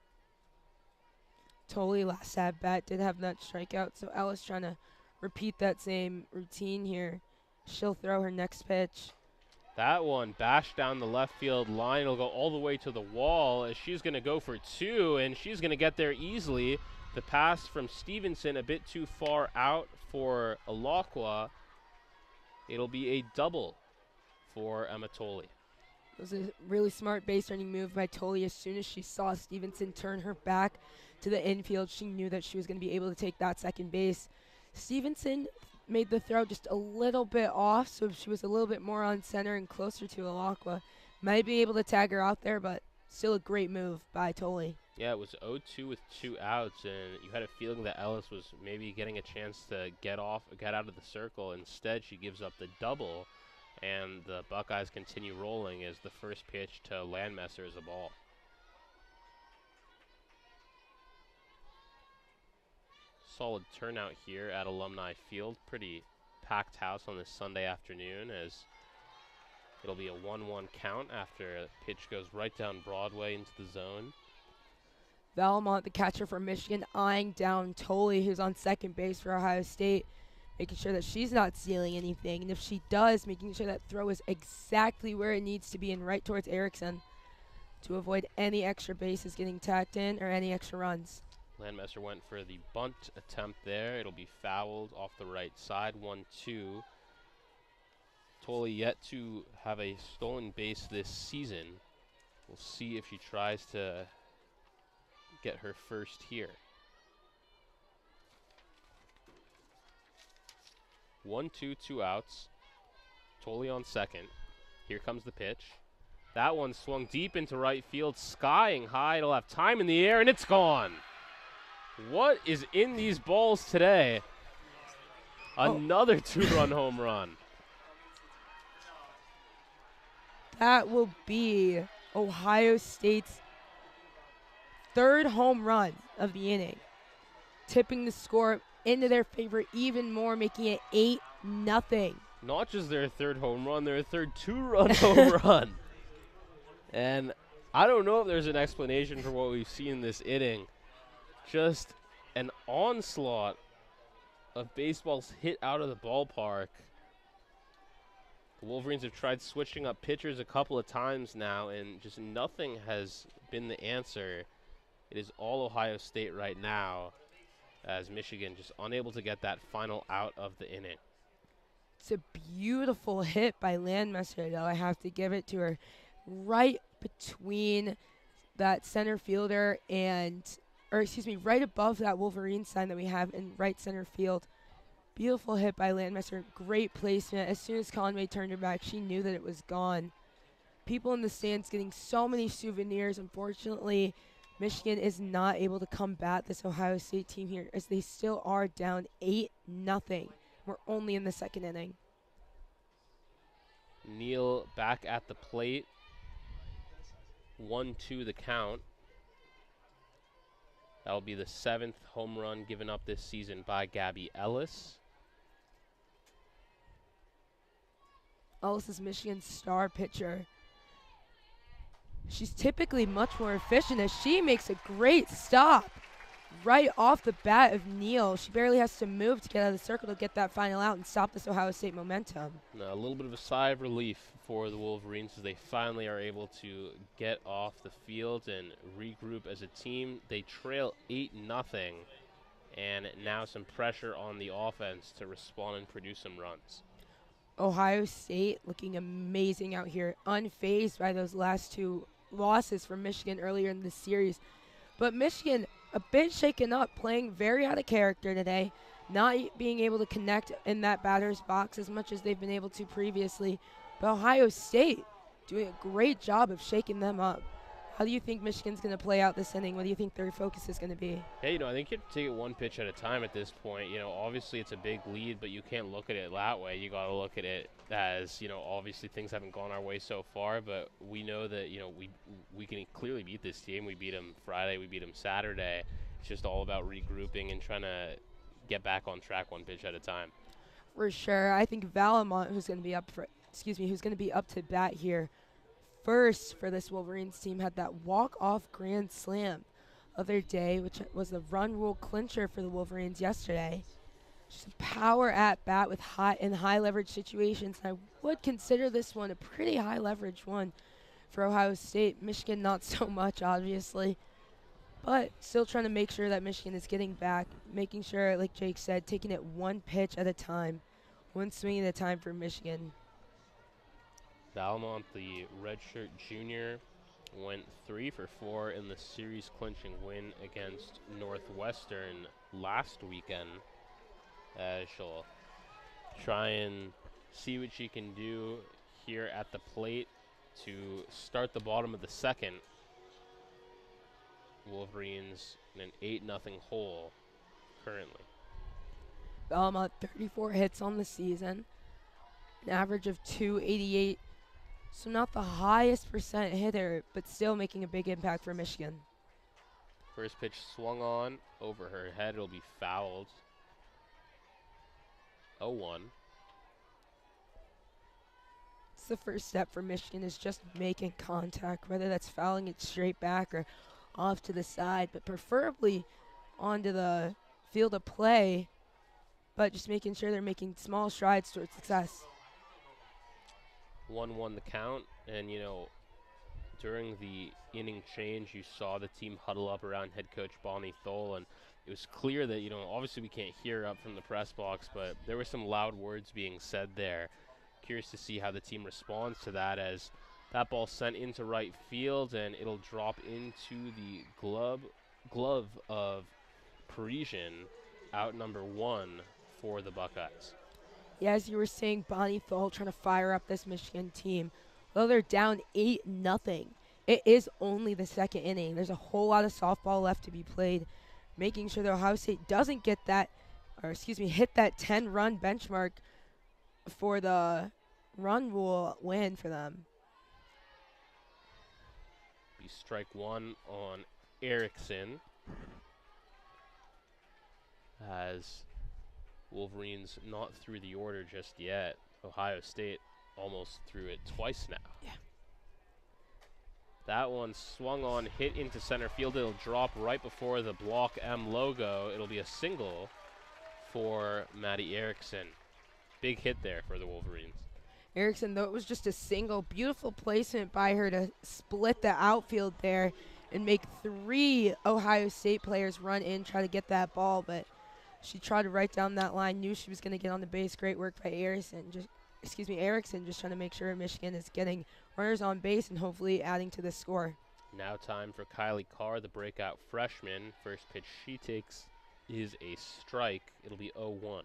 Speaker 2: Tolley last at bat did have that strikeout, so Ella's trying to repeat that same routine here. She'll throw her next pitch.
Speaker 1: That one bashed down the left field line. It'll go all the way to the wall as she's going to go for 2, and she's going to get there easily. The pass from Stevenson a bit too far out for Alakwa. It'll be a double for Emma Tolley.
Speaker 2: It was a really smart base running move by Tolley. As soon as she saw Stevenson turn her back to the infield, she knew that she was going to be able to take that second base. Stevenson made the throw just a little bit off, so she was a little bit more on center and closer to Alakwa. Might be able to tag her out there, but still a great move by Tolley.
Speaker 1: Yeah, it was 0-2 with 2 outs, and you had a feeling that Ellis was maybe getting a chance to get out of the circle. Instead, she gives up the double, and the Buckeyes continue rolling as the first pitch to Landmesser is a ball. Solid turnout here at Alumni Field. Pretty packed house on this Sunday afternoon, as it'll be a 1-1 count after a pitch goes right down Broadway into the zone.
Speaker 2: Valmont, the catcher for Michigan, eyeing down Tolley, who's on second base for Ohio State, making sure that she's not stealing anything. And if she does, making sure that throw is exactly where it needs to be and right towards Erickson to avoid any extra bases getting tacked in or any extra runs.
Speaker 1: Landmesser went for the bunt attempt there. It'll be fouled off the right side, 1-2. Tolley yet to have a stolen base this season. We'll see if she tries to get her first here. 1-2, 2 outs. Tolley on second. Here comes the pitch. That one swung deep into right field, skying high. It'll have time in the air, and it's gone. What is in these balls today? Another 2-run home run.
Speaker 2: That will be Ohio State's third home run of the inning, tipping the score into their favor even more, making it 8-0.
Speaker 1: Not just their third home run, their third 2-run home run. And I don't know if there's an explanation for what we've seen in this inning. Just an onslaught of baseballs hit out of the ballpark. The Wolverines have tried switching up pitchers a couple of times now, and just nothing has been the answer. It is all Ohio State right now, as Michigan just unable to get that final out of the inning.
Speaker 2: It's a beautiful hit by Landmesser, though. I have to give it to her. Right between that center fielder right above that Wolverine sign that we have in right center field. Beautiful hit by Landmesser. Great placement. As soon as Conway turned her back, she knew that it was gone. People in the stands getting so many souvenirs. Unfortunately, Michigan is not able to combat this Ohio State team here, as they still are down 8-0. We're only in the second inning.
Speaker 1: Neal back at the plate. 1-2 the count. That will be the 7th home run given up this season by Gabby Ellis.
Speaker 2: Ellis is Michigan's star pitcher. She's typically much more efficient as she makes a great stop right off the bat of Neal. She barely has to move to get out of the circle to get that final out and stop this Ohio State momentum.
Speaker 1: Now, a little bit of a sigh of relief for the Wolverines as they finally are able to get off the field and regroup as a team. They trail 8-0, and now some pressure on the offense to respond and produce some runs.
Speaker 2: Ohio State looking amazing out here, unfazed by those last two losses from Michigan earlier in the series. But Michigan a bit shaken up, playing very out of character today, not being able to connect in that batter's box as much as they've been able to previously. But Ohio State doing a great job of shaking them up. How do you think Michigan's going to play out this inning? What do you think their focus is going to be?
Speaker 1: Hey, I think you have to take it one pitch at a time at this point. Obviously it's a big lead, but you can't look at it that way. You got to look at it as, obviously things haven't gone our way so far, but we know that, we can clearly beat this team. We beat them Friday, we beat them Saturday. It's just all about regrouping and trying to get back on track one pitch at a time.
Speaker 2: For sure. I think Valamont, who's going to be up to bat here first for this Wolverines team, had that walk-off grand slam other day, which was the run rule clincher for the Wolverines yesterday. Just a power at bat with high leverage situations. And I would consider this one a pretty high leverage one for Ohio State. Michigan not so much, obviously, but still trying to make sure that Michigan is getting back, making sure, like Jake said, taking it one pitch at a time, one swing at a time for Michigan.
Speaker 1: Valmont, the redshirt junior, went 3 for 4 in the series-clinching win against Northwestern last weekend. She'll try and see what she can do here at the plate to start the bottom of the second. Wolverines in an 8-0 hole currently.
Speaker 2: Valmont 34 hits on the season, an average of .288. So not the highest percent hitter, but still making a big impact for Michigan.
Speaker 1: First pitch swung on over her head. It'll be fouled. 0-1.
Speaker 2: It's the first step for Michigan, is just making contact, whether that's fouling it straight back or off to the side, but preferably onto the field of play, but just making sure they're making small strides towards success.
Speaker 1: 1-1 the count, and during the inning change, you saw the team huddle up around head coach Bonnie Thole, and it was clear that, obviously we can't hear up from the press box, but there were some loud words being said there. Curious to see how the team responds to that, as that ball sent into right field, and it'll drop into the glove of Parisian, out number 1 for the Buckeyes.
Speaker 2: Yeah, as you were saying, Bonnie Thole trying to fire up this Michigan team. Though they're down 8-0, it is only the second inning. There's a whole lot of softball left to be played, making sure that Ohio State doesn't hit that 10-run benchmark for the run rule win for them.
Speaker 1: Be strike 1 on Erickson, as Wolverines not through the order just yet. Ohio State almost threw it twice now.
Speaker 2: Yeah.
Speaker 1: That one swung on, hit into center field. It'll drop right before the Block M logo. It'll be a single for Maddie Erickson. Big hit there for the Wolverines.
Speaker 2: Erickson, though it was just a single, beautiful placement by her to split the outfield there and make 3 Ohio State players run in, try to get that ball, but she tried to right down that line, knew she was going to get on the base. Great work by Erickson, just trying to make sure Michigan is getting runners on base and hopefully adding to the score.
Speaker 1: Now time for Kylie Carr, the breakout freshman. First pitch she takes is a strike. It'll be 0-1.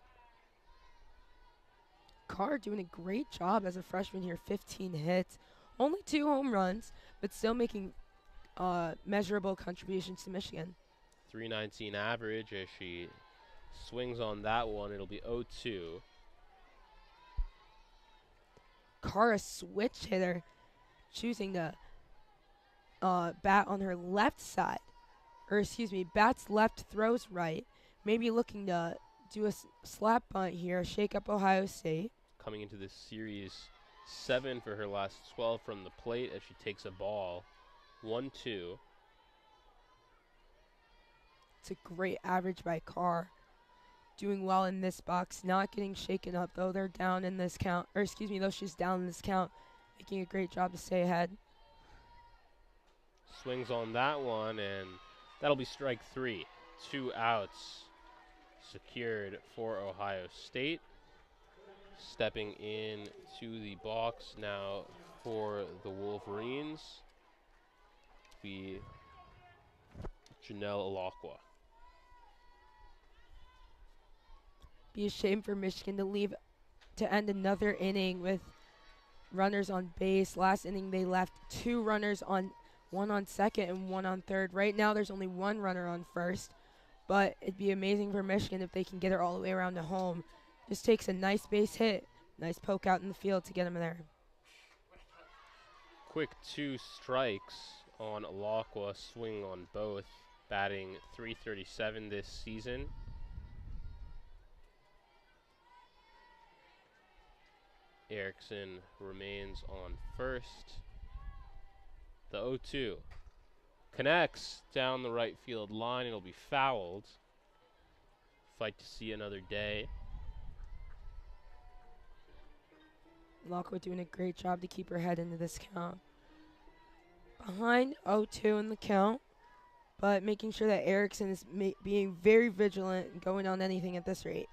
Speaker 2: Carr doing a great job as a freshman here, 15 hits, only 2 home runs, but still making measurable contributions to Michigan.
Speaker 1: .319 average as she swings on that one. It'll be 0-2.
Speaker 2: Carr, a switch hitter, choosing to bat on her left side. bats left, throws right. Maybe looking to do a slap bunt here, shake up Ohio State.
Speaker 1: Coming into this series, 7 for her last 12 from the plate as she takes a ball. 1-2.
Speaker 2: It's a great average by Carr. Doing well in this box, not getting shaken up, though they're down in this count. Though she's down in this count, making a great job to stay ahead.
Speaker 1: Swings on that one, and that'll be strike 3. 2 outs secured for Ohio State. Stepping in to the box now for the Wolverines, be Janelle Alakwa.
Speaker 2: Be a shame for Michigan to end another inning with runners on base. Last inning they left 2 runners on, 1 on second and 1 on third. Right now there's only 1 runner on first, but it'd be amazing for Michigan if they can get her all the way around to home. Just takes a nice base hit, nice poke out in the field to get him there.
Speaker 1: Quick 2 strikes on Alakwa, swing on both, batting .337 this season. Erickson remains on first. The 0-2 connects down the right field line. It'll be fouled. Fight to see another day.
Speaker 2: Lockwood doing a great job to keep her head into this count. Behind 0-2 in the count, but making sure that Erickson is being very vigilant and going on anything at this rate.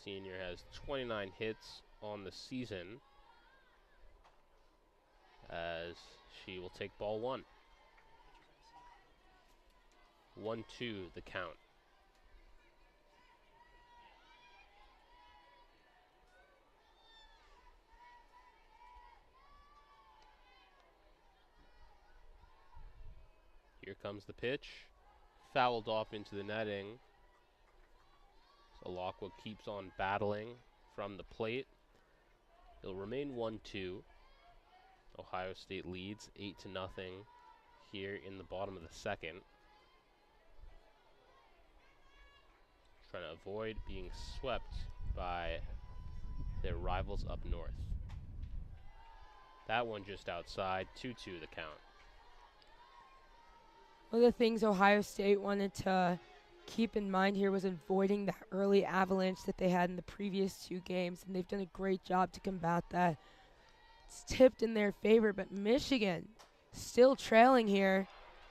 Speaker 1: Senior has 29 hits on the season as she will take ball 1. 1-2 the count. Here comes the pitch. Fouled off into the netting. So Alakwa keeps on battling from the plate. It'll remain 1-2. Ohio State leads 8-0 here in the bottom of the second. Trying to avoid being swept by their rivals up north. That one just outside, 2-2 the count.
Speaker 2: One of the things Ohio State wanted to keep in mind here was avoiding that early avalanche that they had in the previous 2 games, and they've done a great job to combat that. It's tipped in their favor, but Michigan still trailing here.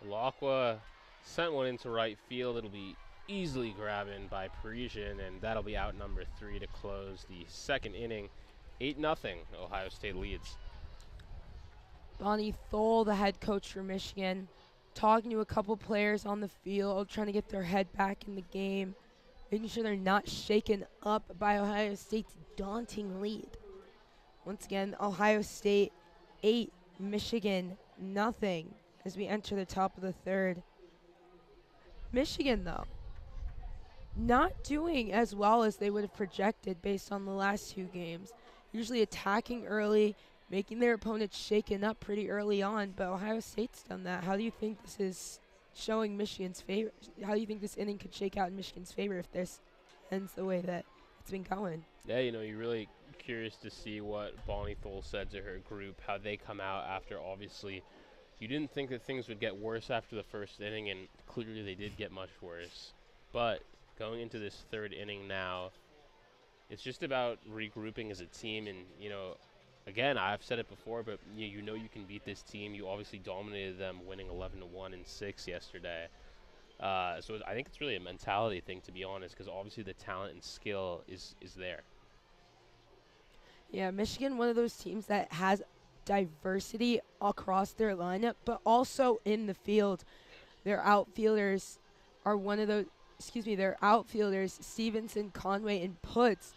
Speaker 1: Alakwa sent one into right field. It'll be easily grabbed by Parisian, and that'll be out number 3 to close the second inning. 8-0 Ohio State leads.
Speaker 2: Bonnie Thole, the head coach for Michigan, talking to a couple players on the field, trying to get their head back in the game, making sure they're not shaken up by Ohio State's daunting lead. Once again, Ohio State 8, Michigan nothing as we enter the top of the third. Michigan, though, not doing as well as they would have projected based on the last 2 games. Usually attacking early, making their opponents shaken up pretty early on, but Ohio State's done that. How do you think this is showing Michigan's favor? How do you think this inning could shake out in Michigan's favor if this ends the way that it's been going?
Speaker 1: Yeah, you're really curious to see what Bonnie Thole said to her group, how they come out after, obviously, you didn't think that things would get worse after the first inning, and clearly they did get much worse. But going into this third inning now, it's just about regrouping as a team, and, again, I've said it before, but you can beat this team. You obviously dominated them, winning 11-1 in 6 yesterday. So I think it's really a mentality thing, to be honest, because obviously the talent and skill is there.
Speaker 2: Yeah, Michigan, one of those teams that has diversity across their lineup, but also in the field. Their outfielders are one of those, their outfielders, Stevenson, Conway, and Putz,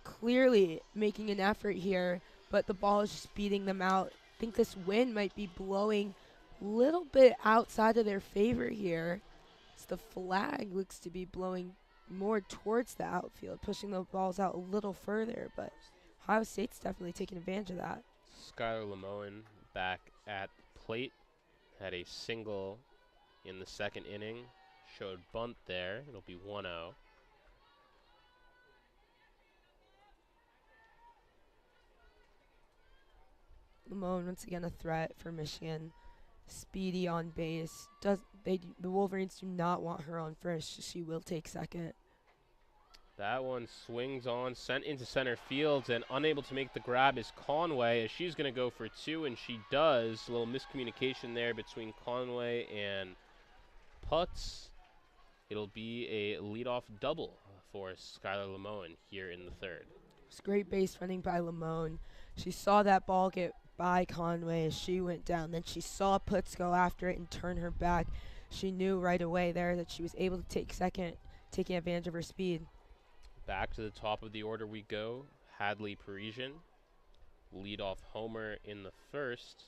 Speaker 2: clearly making an effort here, but the ball is just beating them out. I think this wind might be blowing a little bit outside of their favor here. So the flag looks to be blowing more towards the outfield, pushing the balls out a little further, but Ohio State's definitely taking advantage of that.
Speaker 1: Skylar Lemoen back at plate had a single in the second inning. Showed bunt there. It'll be 1-0.
Speaker 2: Lamone once again a threat for Michigan. Speedy on base. The Wolverines do not want her on first. She will take second.
Speaker 1: That one swings on, sent into center field, and unable to make the grab is Conway, as she's going to go for two, and she does. A little miscommunication there between Conway and Putz. It'll be a leadoff double for Skylar Lamone here in the third.
Speaker 2: It's great base running by Lamone. She saw that ball get by Conway as she went down. Then she saw Putz go after it and turn her back. She knew right away there that she was able to take second, taking advantage of her speed.
Speaker 1: Back to the top of the order we go. Hadley Parisian, leadoff homer in the first.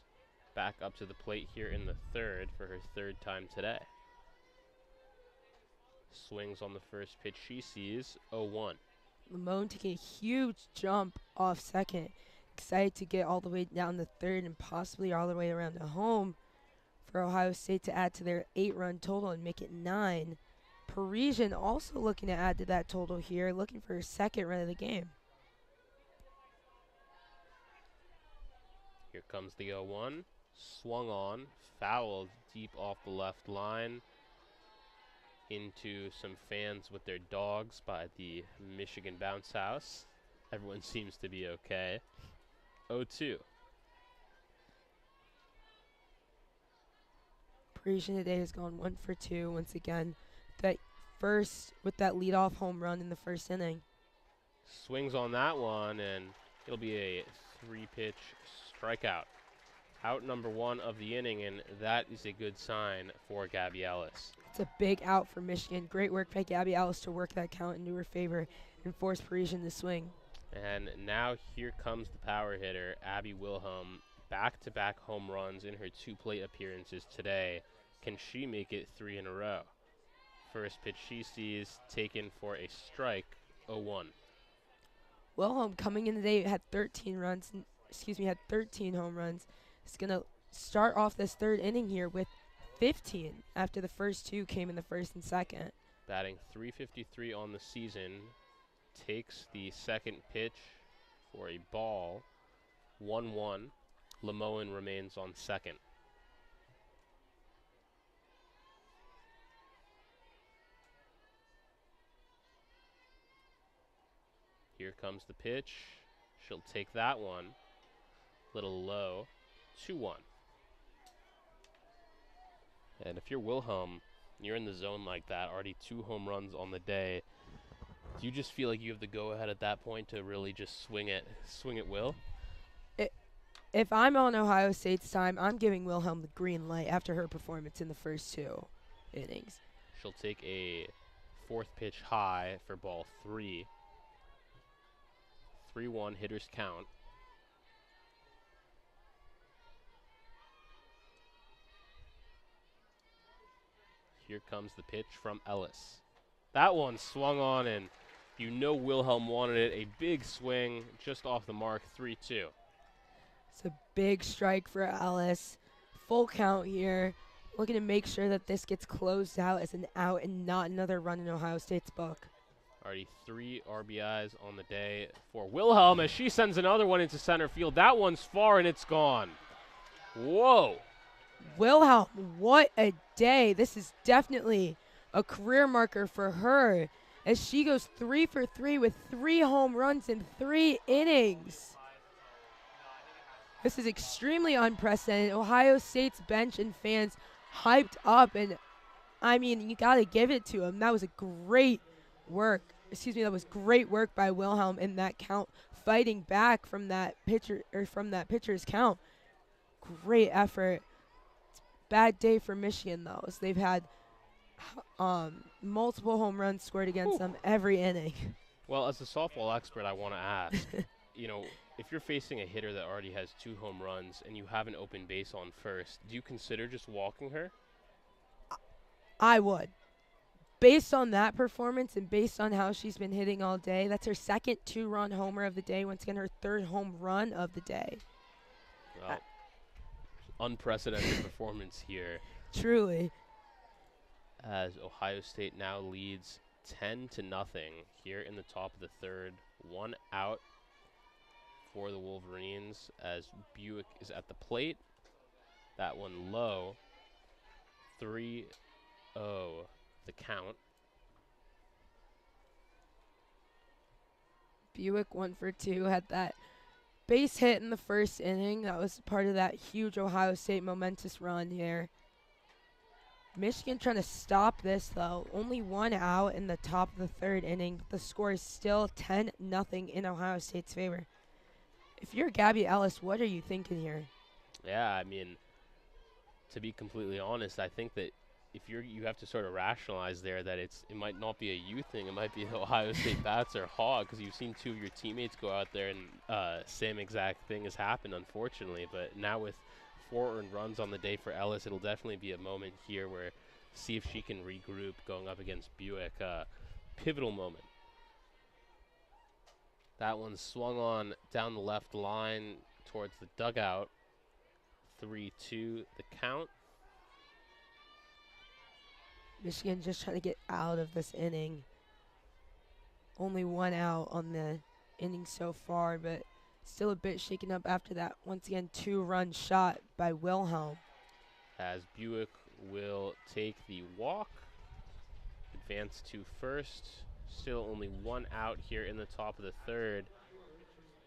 Speaker 1: Back up to the plate here in the third for her third time today. Swings on the first pitch she sees, 0-1.
Speaker 2: Lamone taking a huge jump off second. Excited to get all the way down the third and possibly all the way around to home for Ohio State to add to their 8-run total and make it 9. Parisian also looking to add to that total here, looking for her second run of the game.
Speaker 1: Here comes the 0-1. Swung on, fouled deep off the left line into some fans with their dogs by the Michigan bounce house. Everyone seems to be okay. 0-2.
Speaker 2: Parisian today has gone 1 for 2 once again. That first with that leadoff home run in the first inning.
Speaker 1: Swings on that one, and it'll be a 3-pitch strikeout. Out number 1 of the inning, and that is a good sign for Gabby Ellis.
Speaker 2: It's a big out for Michigan. Great work by Gabby Ellis to work that count into her favor and force Parisian to swing.
Speaker 1: And now here comes the power hitter, Abby Wilhelm. Back-to-back home runs in her 2 plate appearances today. Can she make it 3 in a row? First pitch she sees, taken for a strike, 0-1.
Speaker 2: Wilhelm coming in today had 13 home runs. He's going to start off this third inning here with 15 after the first 2 came in the first and second.
Speaker 1: Batting .353 on the season. Takes the second pitch for a ball. 1-1. Lamone remains on second. Here comes the pitch. She'll take that one. Little low. 2-1. And if you're Wilhelm, you're in the zone like that, already 2 home runs on the day. Do you just feel like you have the go-ahead at that point to really just swing it Will?
Speaker 2: If I'm on Ohio State's time, I'm giving Wilhelm the green light after her performance in the first 2 innings.
Speaker 1: She'll take a 4th pitch high for ball 3. 3-1 hitters count. Here comes the pitch from Ellis. That one swung on, and you know Wilhelm wanted it. A big swing just off the mark, 3-2.
Speaker 2: It's a big strike for Ellis. Full count here. Looking to make sure that this gets closed out as an out and not another run in Ohio State's book.
Speaker 1: Already 3 RBIs on the day for Wilhelm as she sends another one into center field. That one's far, and it's gone. Whoa.
Speaker 2: Wilhelm, what a day. This is definitely a career marker for her as she goes 3 for 3 with 3 home runs in 3 innings. This is extremely unprecedented. Ohio State's bench and fans hyped up, and I mean, you got to give it to him. That was a great work. That was great work by Wilhelm in that count, fighting back from that pitcher's count. Great effort. It's a bad day for Michigan though, as they've had multiple home runs scored against them every inning.
Speaker 1: Well, as a softball expert, I want to ask, if you're facing a hitter that already has 2 home runs and you have an open base on first, do you consider just walking her?
Speaker 2: I would. Based on that performance and based on how she's been hitting all day, that's her second 2-run homer of the day. Once again, her 3rd home run of the day.
Speaker 1: Well, unprecedented performance here.
Speaker 2: Truly.
Speaker 1: As Ohio State now leads 10-0 here in the top of the third. 1 out for the Wolverines as Buick is at the plate. That one low. 3-0 the count.
Speaker 2: Buick 1 for 2, had that base hit in the first inning. That was part of that huge Ohio State momentous run here. Michigan trying to stop this, though. Only 1 out in the top of the third inning. But the score is still 10-0 in Ohio State's favor. If you're Gabby Ellis, what are you thinking here?
Speaker 1: Yeah, I mean, to be completely honest, I think that if you have to sort of rationalize there that it might not be a you thing. It might be the Ohio State bats are hot, because you've seen two of your teammates go out there and same exact thing has happened, unfortunately. But now with 4 earned runs on the day for Ellis, it'll definitely be a moment here where see if she can regroup going up against Buick. Pivotal moment. That one swung on down the left line towards the dugout. 3-2 the count.
Speaker 2: Michigan just trying to get out of this inning. Only 1 out on the inning so far, but still a bit shaken up after that. Once again, 2-run shot by Wilhelm.
Speaker 1: As Buick will take the walk, advance to first. Still only 1 out here in the top of the third.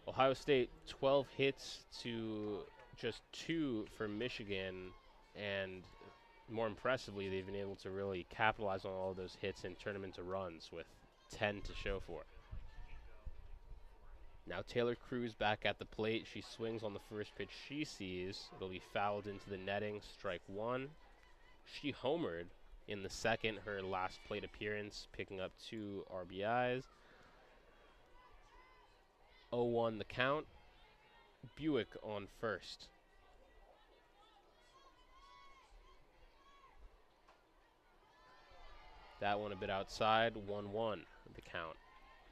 Speaker 1: Ohio State 12 hits to just 2 for Michigan, and more impressively, they've been able to really capitalize on all of those hits and turn them into runs with 10 to show for it. Now Taylor Cruz back at the plate. She swings on the first pitch she sees. It'll be fouled into the netting, strike 1. She homered in the second, her last plate appearance, picking up 2 RBIs. 0-1 the count. Buick on first. That one a bit outside, 1-1 the count.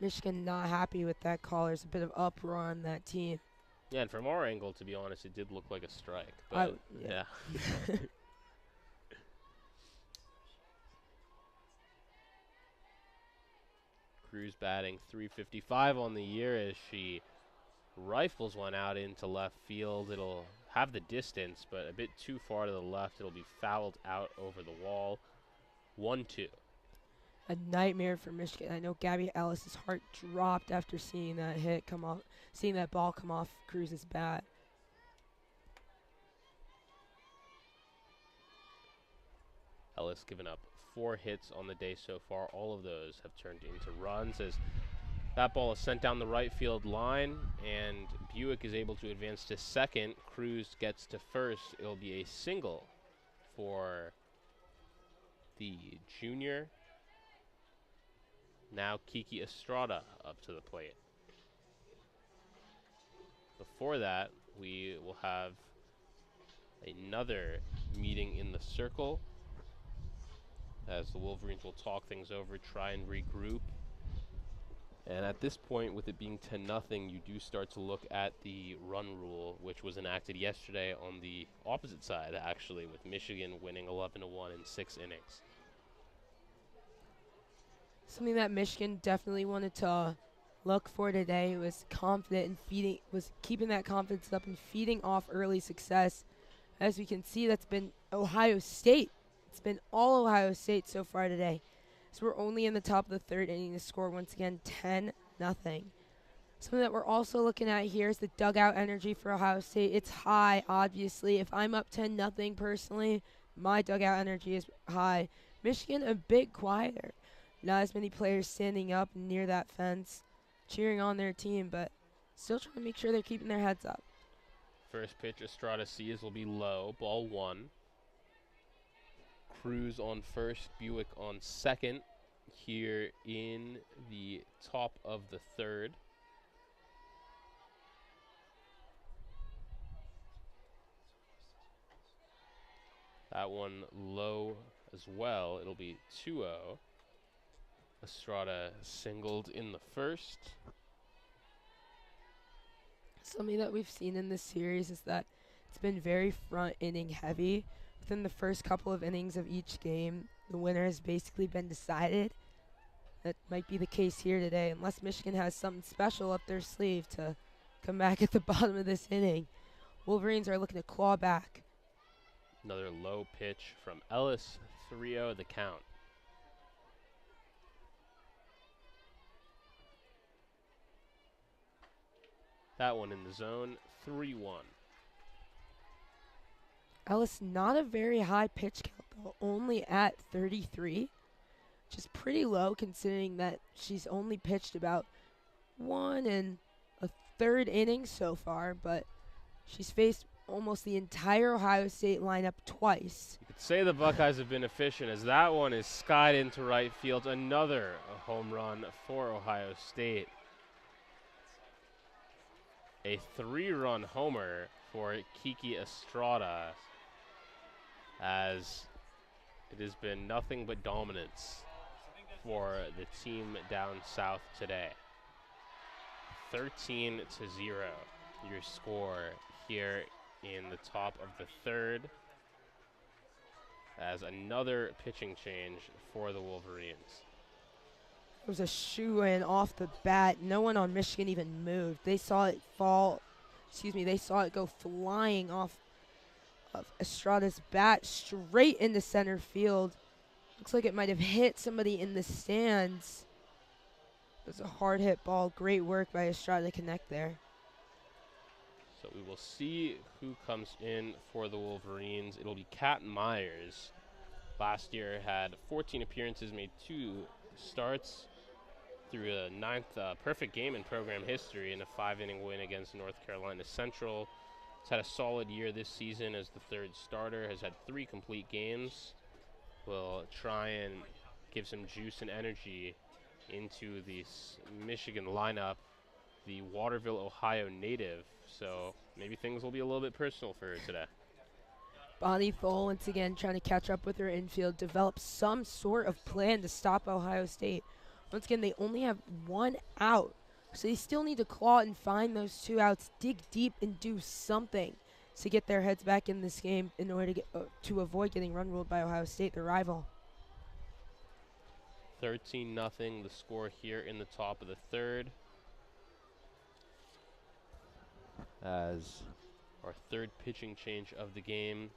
Speaker 2: Michigan not happy with that call. There's a bit of uproar on that team.
Speaker 1: Yeah, and from our angle, to be honest, it did look like a strike. But yeah. Cruz batting .355 on the year as she rifles one out into left field. It'll have the distance, but a bit too far to the left. It'll be fouled out over the wall. 1-2.
Speaker 2: A nightmare for Michigan. I know Gabby Ellis's heart dropped after seeing that hit come off, seeing that ball come off Cruz's bat.
Speaker 1: Ellis given up 4 hits on the day so far. All of those have turned into runs as that ball is sent down the right field line, and Buick is able to advance to second. Cruz gets to first. It'll be a single for the junior. Now Kiki Estrada up to the plate. Before that, we will have another meeting in the circle as the Wolverines will talk things over, try and regroup. And at this point, with it being 10-0, you do start to look at the run rule, which was enacted yesterday on the opposite side, actually, with Michigan winning 11-1 in 6 innings.
Speaker 2: Something that Michigan definitely wanted to look for today was confident and keeping that confidence up and feeding off early success. As we can see, that's been Ohio State. It's been all Ohio State so far today. So we're only in the top of the third inning. The score once again 10-0. Something that we're also looking at here is the dugout energy for Ohio State. It's high, obviously. If I'm up 10-0 personally, my dugout energy is high. Michigan a bit quieter. Not as many players standing up near that fence, cheering on their team, but still trying to make sure they're keeping their heads up.
Speaker 1: First pitch Estrada sees will be low, ball 1. Cruz on first, Buick on second here in the top of the third. That one low as well. It'll be 2-0. Estrada singled in the first.
Speaker 2: Something that we've seen in this series is that It's been very front inning heavy. Within the first couple of innings of each game, the winner has basically been decided. That might be the case here today, unless Michigan has something special up their sleeve to come back at the bottom of this inning. Wolverines are looking to claw back.
Speaker 1: Another low pitch from Ellis, 3-0 the count. That one in the zone, 3-1.
Speaker 2: Ellis, not a very high pitch count, though, only at 33, which is pretty low considering that she's only pitched about 1 1/3 innings so far, but she's faced almost the entire Ohio State lineup twice.
Speaker 1: You could say the Buckeyes have been efficient as that one is skied into right field. Another home run for Ohio State. A 3-run homer for Kiki Estrada, as it has been nothing but dominance for the team down south today. 13-0 your score here in the top of the third, as another pitching change for the Wolverines.
Speaker 2: It was a shoe-in off the bat. No one on Michigan even moved. They saw it they saw it go flying off of Estrada's bat straight into center field. Looks like it might have hit somebody in the stands. It was a hard hit ball. Great work by Estrada to connect there.
Speaker 1: So we will see who comes in for the Wolverines. It'll be Kat Myers. Last year had 14 appearances, made 2 starts, through a 9th perfect game in program history in a 5-inning win against North Carolina Central. Has had a solid year this season as the 3rd starter, has had 3 complete games. Will try and give some juice and energy into the Michigan lineup, the Waterville, Ohio native. So maybe things will be a little bit personal for her today.
Speaker 2: Bonnie Thole once again trying to catch up with her infield, develop some sort of plan to stop Ohio State. Once again, they only have 1 out, so they still need to claw and find those 2 outs, dig deep and do something to get their heads back in this game in order to avoid getting run ruled by Ohio State, their rival.
Speaker 1: 13-0 the score here in the top of the third, as our 3rd pitching change of the game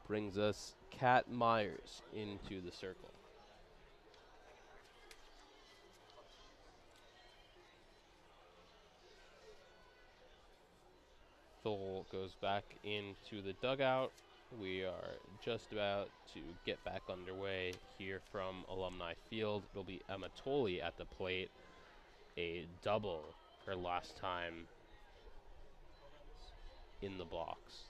Speaker 1: brings us Kat Myers into the circle. Thole goes back into the dugout. We are just about to get back underway here from Alumni Field. It'll be Emma Tolley at the plate, a double her last time in the box.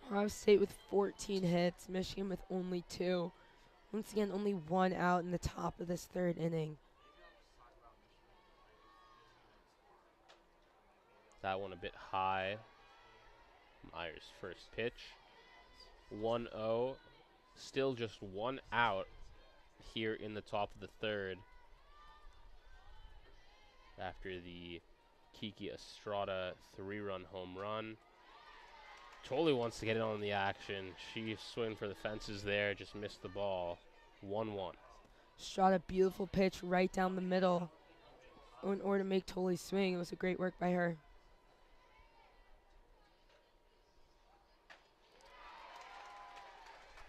Speaker 2: Ohio State with 14 hits, Michigan with only 2. Once again, only 1 out in the top of this 3rd inning.
Speaker 1: That one a bit high. Myers' first pitch. 1-0. Still just 1 out here in the top of the 3rd, after the Kiki Estrada 3-run home run. Tolley wants to get in on the action. She swung for the fences there, just missed the ball. 1-1.
Speaker 2: Estrada, beautiful pitch right down the middle in order to make Tolley swing. It was a great work by her.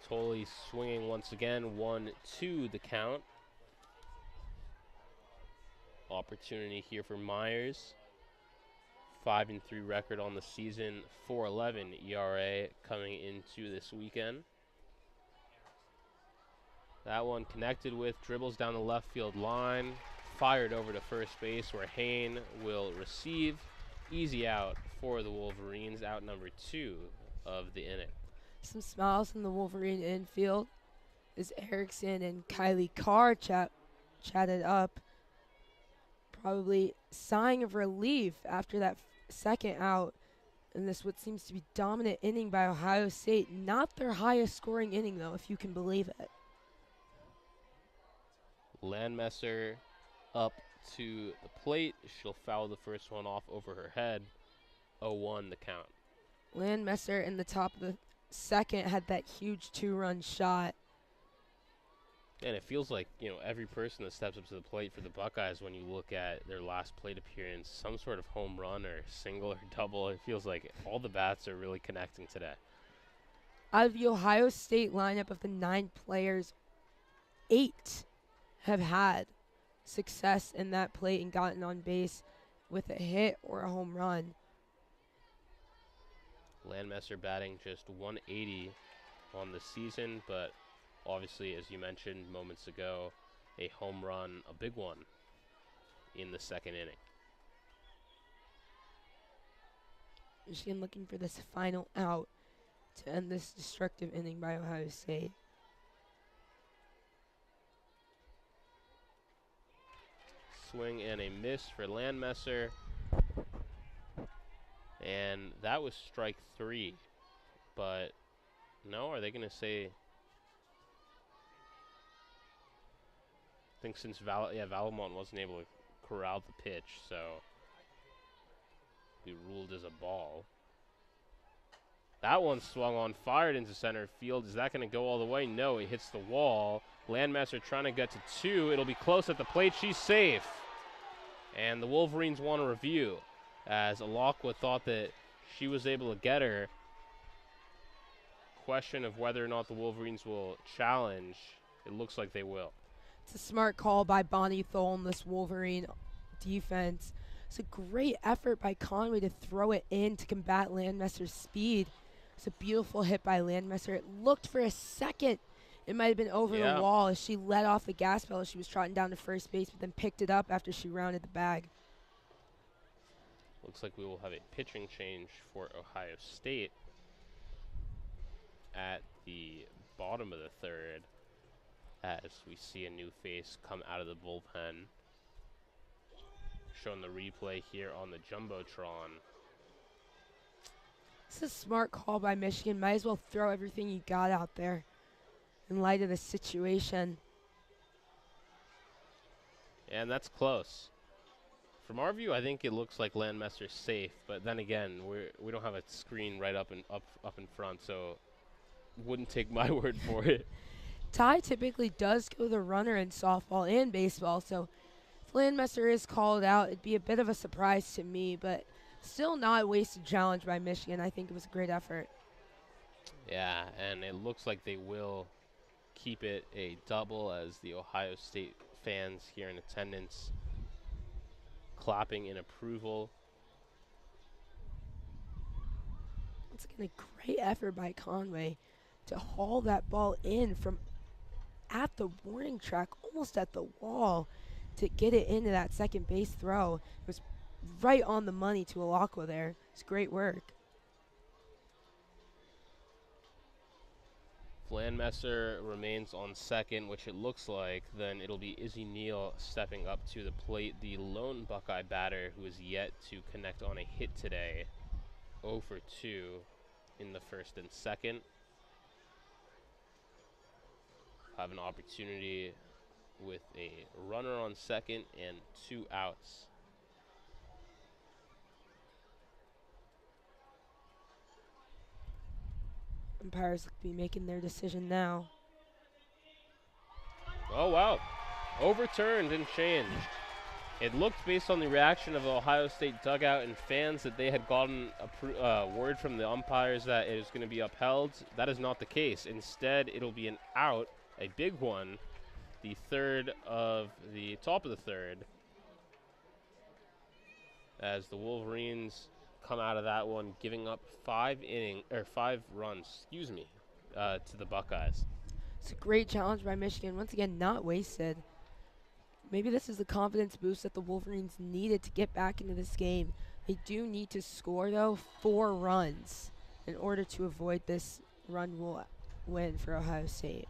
Speaker 1: Tolley swinging once again, 1-2 the count. Opportunity here for Myers. 5-3 record on the season, 4.11 ERA coming into this weekend. That one connected with, dribbles down the left field line, fired over to first base where Hain will receive. Easy out for the Wolverines, out number 2 of the inning.
Speaker 2: Some smiles in the Wolverine infield as Erickson and Kylie Carr chatted up, probably sighing of relief after that 2nd out in this what seems to be dominant inning by Ohio State. Not their highest scoring inning, though, if you can believe it.
Speaker 1: Landmesser up to the plate. She'll foul the first one off over her head. 0-1 the count.
Speaker 2: Landmesser in the top of the second had that huge 2-run shot.
Speaker 1: And it feels like, every person that steps up to the plate for the Buckeyes, when you look at their last plate appearance, some sort of home run or single or double, it feels like all the bats are really connecting today.
Speaker 2: Out of the Ohio State lineup of the 9 players, 8 have had success in that plate and gotten on base with a hit or a home run.
Speaker 1: Landmesser batting just 180 on the season, but obviously, as you mentioned moments ago, a home run, a big one, in the second inning.
Speaker 2: Michigan looking for this final out to end this destructive inning by Ohio State.
Speaker 1: Swing and a miss for Landmesser. And that was strike 3. But, no, are they going to say... I think since Valamont wasn't able to corral the pitch, so be ruled as a ball. That one swung on, fired into center field. Is that going to go all the way? No, it hits the wall. Landmesser trying to get to 2. It'll be close at the plate. She's safe. And the Wolverines want a review, as Alakwa thought that she was able to get her. Question of whether or not the Wolverines will challenge. It looks like they will.
Speaker 2: It's a smart call by Bonnie Thole in this Wolverine defense. It's a great effort by Conway to throw it in to combat Landmesser's speed. It's a beautiful hit by Landmesser. It looked for a second. It might have been over the wall as she let off the gas pedal. She was trotting down to first base, but then picked it up after she rounded the bag.
Speaker 1: Looks like we will have a pitching change for Ohio State at the bottom of the third, as we see a new face come out of the bullpen. Showing the replay here on the Jumbotron.
Speaker 2: It's a smart call by Michigan. Might as well throw everything you got out there in light of the situation.
Speaker 1: And that's close. From our view, I think it looks like Landmesser's safe, but then again, we don't have a screen right up in front, so wouldn't take my word for it.
Speaker 2: Ty typically does go the runner in softball and baseball, so if Landmesser is called out, it'd be a bit of a surprise to me, but still not a wasted challenge by Michigan. I think it was a great effort.
Speaker 1: Yeah, and it looks like they will keep it a double, as the Ohio State fans here in attendance clapping in approval.
Speaker 2: Once again, a great effort by Conway to haul that ball in from at the warning track, almost at the wall, to get it into that second base throw. It was right on the money to Alakwa there. It's great work.
Speaker 1: Landmesser remains on second, which it looks like. Then it'll be Izzy Neal stepping up to the plate, the lone Buckeye batter who is yet to connect on a hit today. 0 for 2 in the first and second. Have an opportunity with a runner on second and 2 outs.
Speaker 2: Umpires look to be making their decision now.
Speaker 1: Oh, wow. Overturned and changed. It looked, based on the reaction of the Ohio State dugout and fans, that they had gotten word from the umpires that it is going to be upheld. That is not the case. Instead, it'll be an out, a big one, the top of the third, as the Wolverines come out of that one, giving up 5 runs, to the Buckeyes.
Speaker 2: It's a great challenge by Michigan. Once again, not wasted. Maybe this is the confidence boost that the Wolverines needed to get back into this game. They do need to score, though, 4 runs in order to avoid this run win for Ohio State.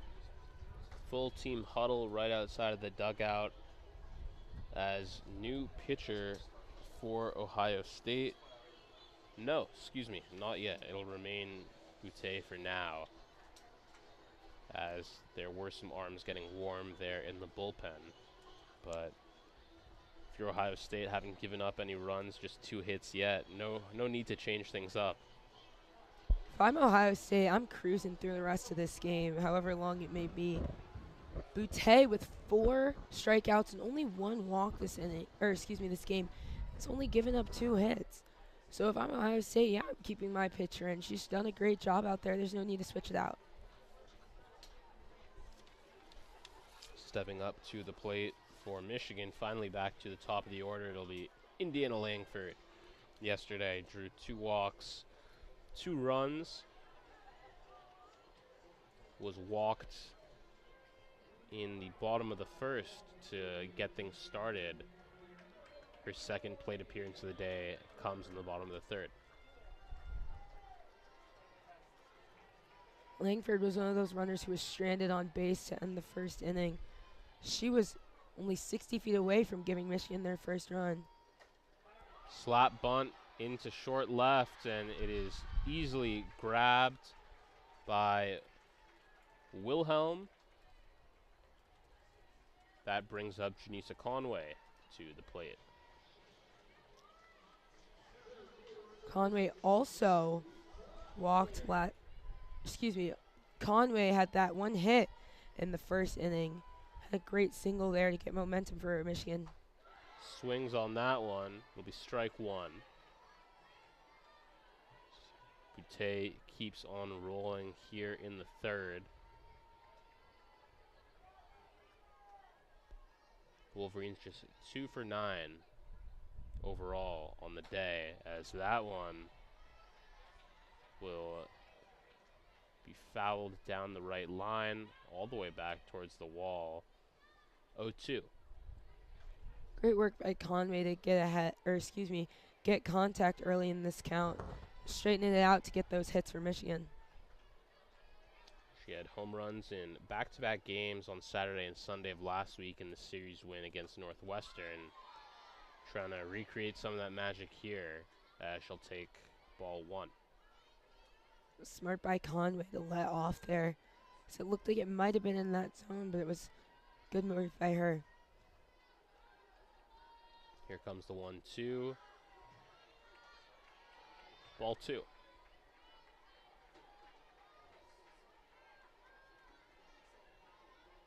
Speaker 1: Full team huddle right outside of the dugout, as new pitcher for Ohio State. No, excuse me, not yet. It'll remain Butte for now, as there were some arms getting warm there in the bullpen. But if you're Ohio State, haven't given up any runs, just 2 hits yet, no need to change things up.
Speaker 2: If I'm Ohio State, I'm cruising through the rest of this game, however long it may be. Boutte with 4 strikeouts and only 1 walk this game. It's only given up 2 hits. So if I'm Ohio State, yeah, I'm keeping my pitcher, and she's done a great job out there. There's no need to switch it out.
Speaker 1: Stepping up to the plate for Michigan, finally back to the top of the order. It'll be Indiana Langford. Yesterday drew 2 walks, 2 runs, was walked in the bottom of the first to get things started. Her second plate appearance of the day comes in the bottom of the third.
Speaker 2: Langford was one of those runners who was stranded on base to end the first inning. She was only 60 feet away from giving Michigan their first run.
Speaker 1: Slap bunt into short left, and it is easily grabbed by Wilhelm. That brings up Janisa Conway to the plate.
Speaker 2: Conway also walked Conway had that 1 hit in the first inning. Had a great single there to get momentum for Michigan.
Speaker 1: Swings on that one. Will be strike 1. Boutte keeps on rolling here in the third. Wolverines just 2 for 9 overall on the day, as that one will be fouled down the right line all the way back towards the wall. 0-2.
Speaker 2: Great work by Conway to get contact early in this count, straightening it out to get those hits for Michigan.
Speaker 1: She had home runs in back-to-back games on Saturday and Sunday of last week in the series win against Northwestern. Trying to recreate some of that magic here. She'll take ball 1.
Speaker 2: Smart by Conway to let off there. So it looked like it might have been in that zone, but it was good move by her.
Speaker 1: Here comes the 1-2. Ball 2.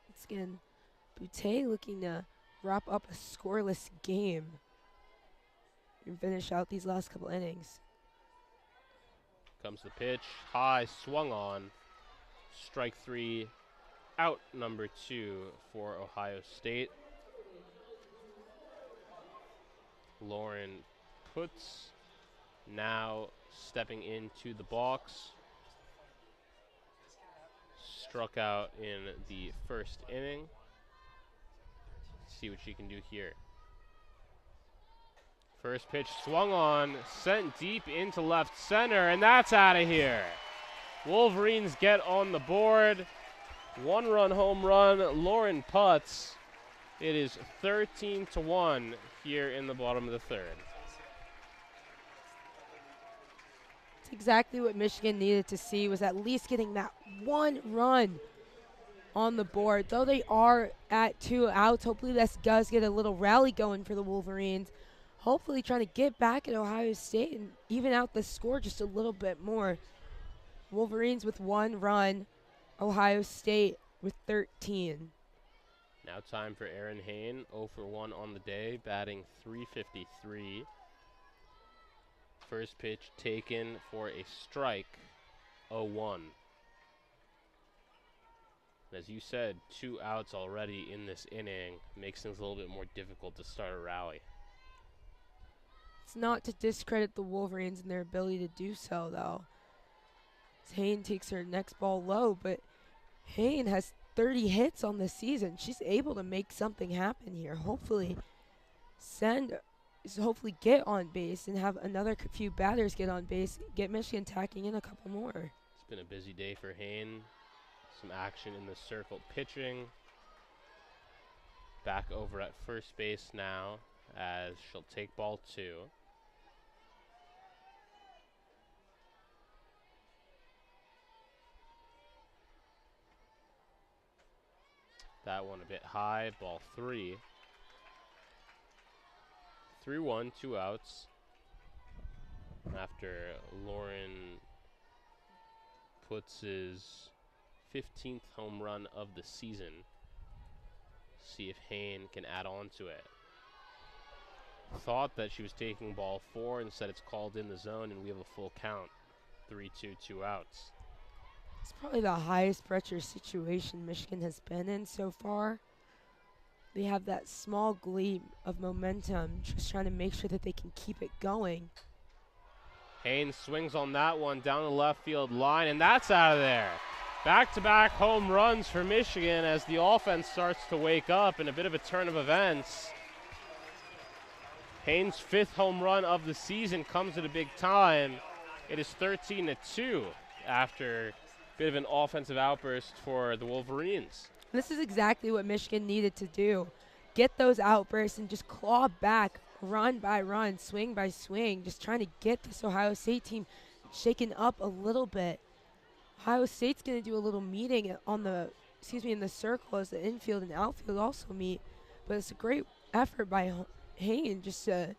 Speaker 2: Once again, Boutte looking to wrap up a scoreless game and finish out these last couple innings.
Speaker 1: Comes the pitch, high, swung on. Strike 3, out number 2 for Ohio State. Lauren Putz now stepping into the box. Struck out in the first inning. See what she can do here. First pitch swung on, sent deep into left center, and that's out of here. Wolverines get on the board. 1-run home run, Lauren Putz. It is 13-1 here in the bottom of the third.
Speaker 2: It's exactly what Michigan needed to see, was at least getting that 1 run on the board. Though they are at 2 outs, hopefully this does get a little rally going for the Wolverines. Hopefully trying to get back at Ohio State and even out the score just a little bit more. Wolverines with 1 run, Ohio State with 13.
Speaker 1: Now time for Erin Hain, 0 for 1 on the day, batting .353. First pitch taken for a strike, 0-1. As you said, 2 outs already in this inning makes things a little bit more difficult to start a rally.
Speaker 2: It's not to discredit the Wolverines and their ability to do so, though. Hain takes her next ball low, but Hain has 30 hits on the season. She's able to make something happen here. Hopefully get on base and have another few batters get on base, get Michigan tacking in a couple more.
Speaker 1: It's been a busy day for Hain. Some action in the circle pitching. Back over at first base now as she'll take ball 2. That one a bit high, ball 3. 3-1, 2 outs. After Lauren puts his 15th home run of the season. See if Hain can add on to it. Thought that she was taking ball 4, instead it's called in the zone, and we have a full count. 3-2, 2 outs.
Speaker 2: It's probably the highest pressure situation Michigan has been in so far. They have that small gleam of momentum, just trying to make sure that they can keep it going.
Speaker 1: Haynes swings on that one down the left field line, and that's out of there. Back-to-back home runs for Michigan as the offense starts to wake up in a bit of a turn of events. Haynes' 5th home run of the season comes at a big time. It is 13-2 after a bit of an offensive outburst for the Wolverines.
Speaker 2: This is exactly what Michigan needed to do. Get those outbursts and just claw back, run by run, swing by swing, just trying to get this Ohio State team shaken up a little bit. Ohio State's going to do a little meeting on the, in the circle as the infield and outfield also meet. But it's a great effort by Hain just to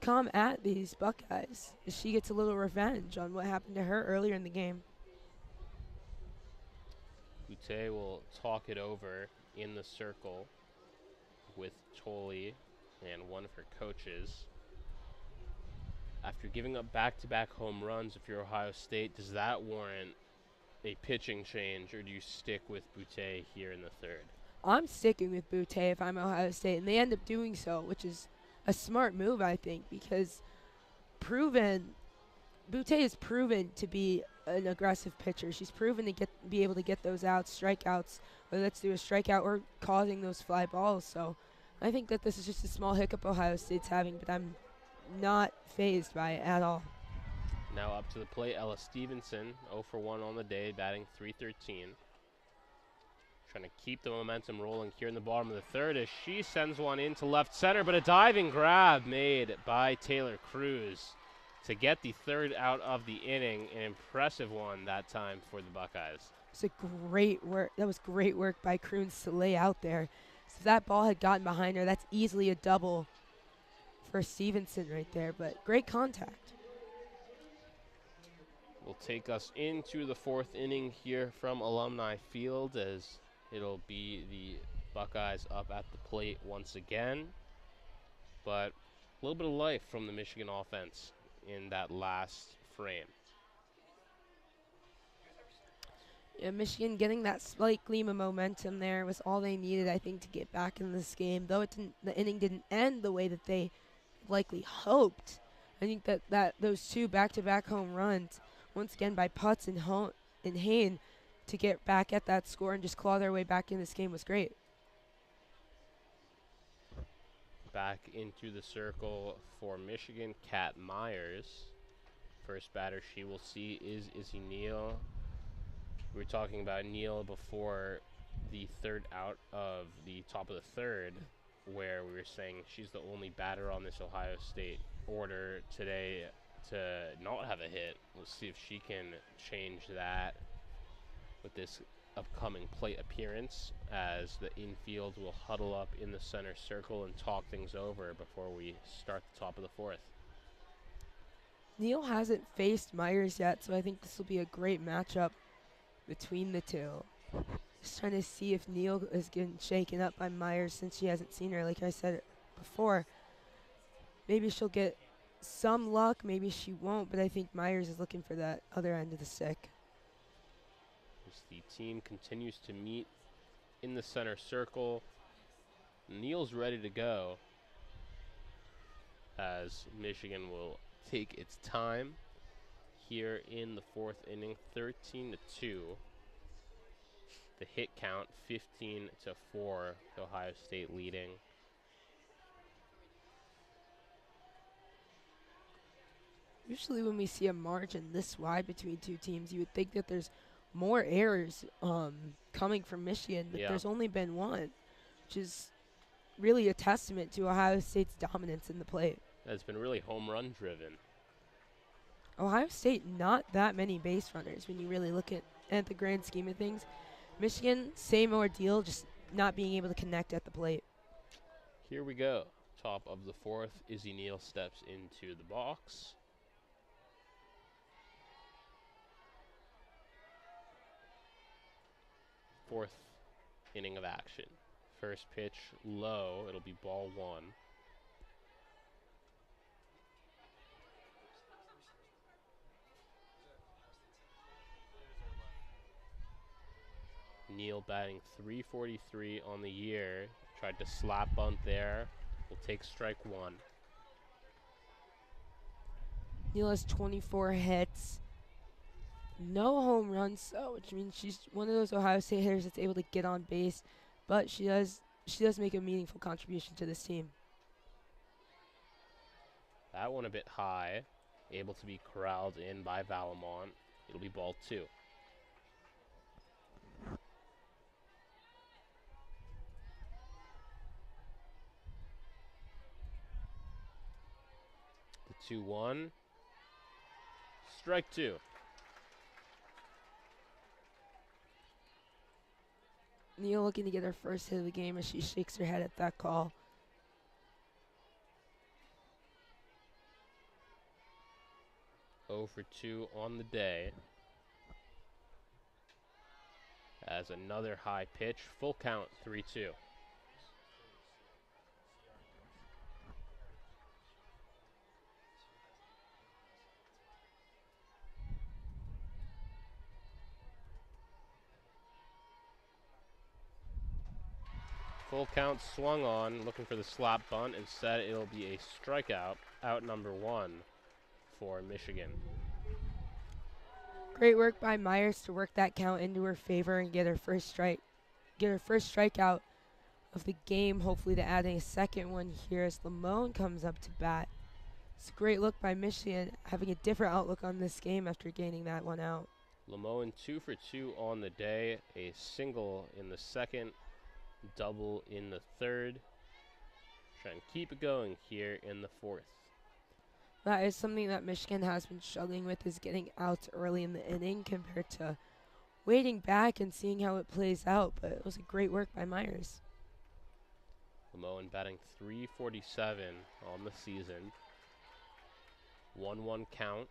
Speaker 2: come at these Buckeyes as she gets a little revenge on what happened to her earlier in the game.
Speaker 1: Butte will talk it over in the circle with Tolley and one of her coaches. After giving up back-to-back home runs, if you're Ohio State, does that warrant a pitching change, or do you stick with Butte here in the 3rd?
Speaker 2: I'm sticking with Butte if I'm Ohio State, and they end up doing so, which is a smart move, I think, because Butte is proven to be an aggressive pitcher. She's proven to be able to get those outs, strikeouts, whether that's through a strikeout or causing those fly balls. So I think that this is just a small hiccup Ohio State's having, but I'm not fazed by it at all.
Speaker 1: Now up to the plate, Ella Stevenson, 0 for 1 on the day, batting .313. Trying to keep the momentum rolling here in the bottom of the 3rd as she sends one into left center, but a diving grab made by Taylor Cruz to get the 3rd out of the inning. An impressive one that time for the Buckeyes.
Speaker 2: It's a great work. That was great work by Cruz to lay out there. So if that ball had gotten behind her, that's easily a double for Stevenson right there, but great contact.
Speaker 1: Will take us into the 4th inning here from Alumni Field as it'll be the Buckeyes up at the plate once again. But a little bit of life from the Michigan offense in that last frame.
Speaker 2: Yeah, Michigan getting that slight gleam of momentum there was all they needed, I think, to get back in this game. Though the inning didn't end the way that they likely hoped. I think that those 2 back-to-back home runs, once again by Putz and Hain, to get back at that score and just claw their way back in this game was great.
Speaker 1: Back into the circle for Michigan, Kat Myers. First batter she will see is Izzy Neal. We were talking about Neal before the 3rd out of the top of the 3rd, where we were saying she's the only batter on this Ohio State order today to not have a hit. We'll see if she can change that with this upcoming plate appearance, as the infield will huddle up in the center circle and talk things over before we start the top of the 4th.
Speaker 2: Neal hasn't faced Myers yet, so I think this will be a great matchup between the two. Just trying to see if Neal is getting shaken up by Myers since she hasn't seen her. Like I said before, maybe she'll get some luck, maybe she won't, but I think Myers is looking for that other end of the stick.
Speaker 1: As the team continues to meet in the center circle, Neal's ready to go as Michigan will take its time here in the 4th inning. 13-2. The hit count 15-4, Ohio State leading.
Speaker 2: Usually when we see a margin this wide between two teams, you would think that there's more errors coming from Michigan, but there's only been one, which is really a testament to Ohio State's dominance in the plate.
Speaker 1: It's been really home run driven.
Speaker 2: Ohio State, not that many base runners when you really look at the grand scheme of things. Michigan, same ordeal, just not being able to connect at the plate.
Speaker 1: Here we go. Top of the 4th, Izzy Neal steps into the box. fourth inning of action. First pitch low. It'll be ball one. Neal batting .343 on the year. Tried to slap bunt there. Will take strike one.
Speaker 2: Neal has 24 hits. No home runs, though, which means she's one of those Ohio State hitters that's able to get on base, but she does make a meaningful contribution to this team.
Speaker 1: That one a bit high, able to be corralled in by Valamont. It'll be ball two. The 2-1. Strike two.
Speaker 2: Neal looking to get her first hit of the game as she shakes her head at that call.
Speaker 1: Oh for 2 on the day. As another high pitch, full count, 3-2. Full count swung on, looking for the slap bunt. Instead, it'll be a strikeout, out number one for Michigan.
Speaker 2: Great work by Myers to work that count into her favor and get her first strikeout of the game, hopefully to add a second one here as Lamone comes up to bat. It's a great look by Michigan, having a different outlook on this game after gaining that one out.
Speaker 1: Lamone 2 for 2 on the day, a single in the second, double in the third. Trying to keep it going here in the fourth.
Speaker 2: That is something that Michigan has been struggling with, is getting outs early in the inning compared to waiting back and seeing how it plays out. But it was a great work by Myers.
Speaker 1: Lamone batting .347 on the season. 1-1 count.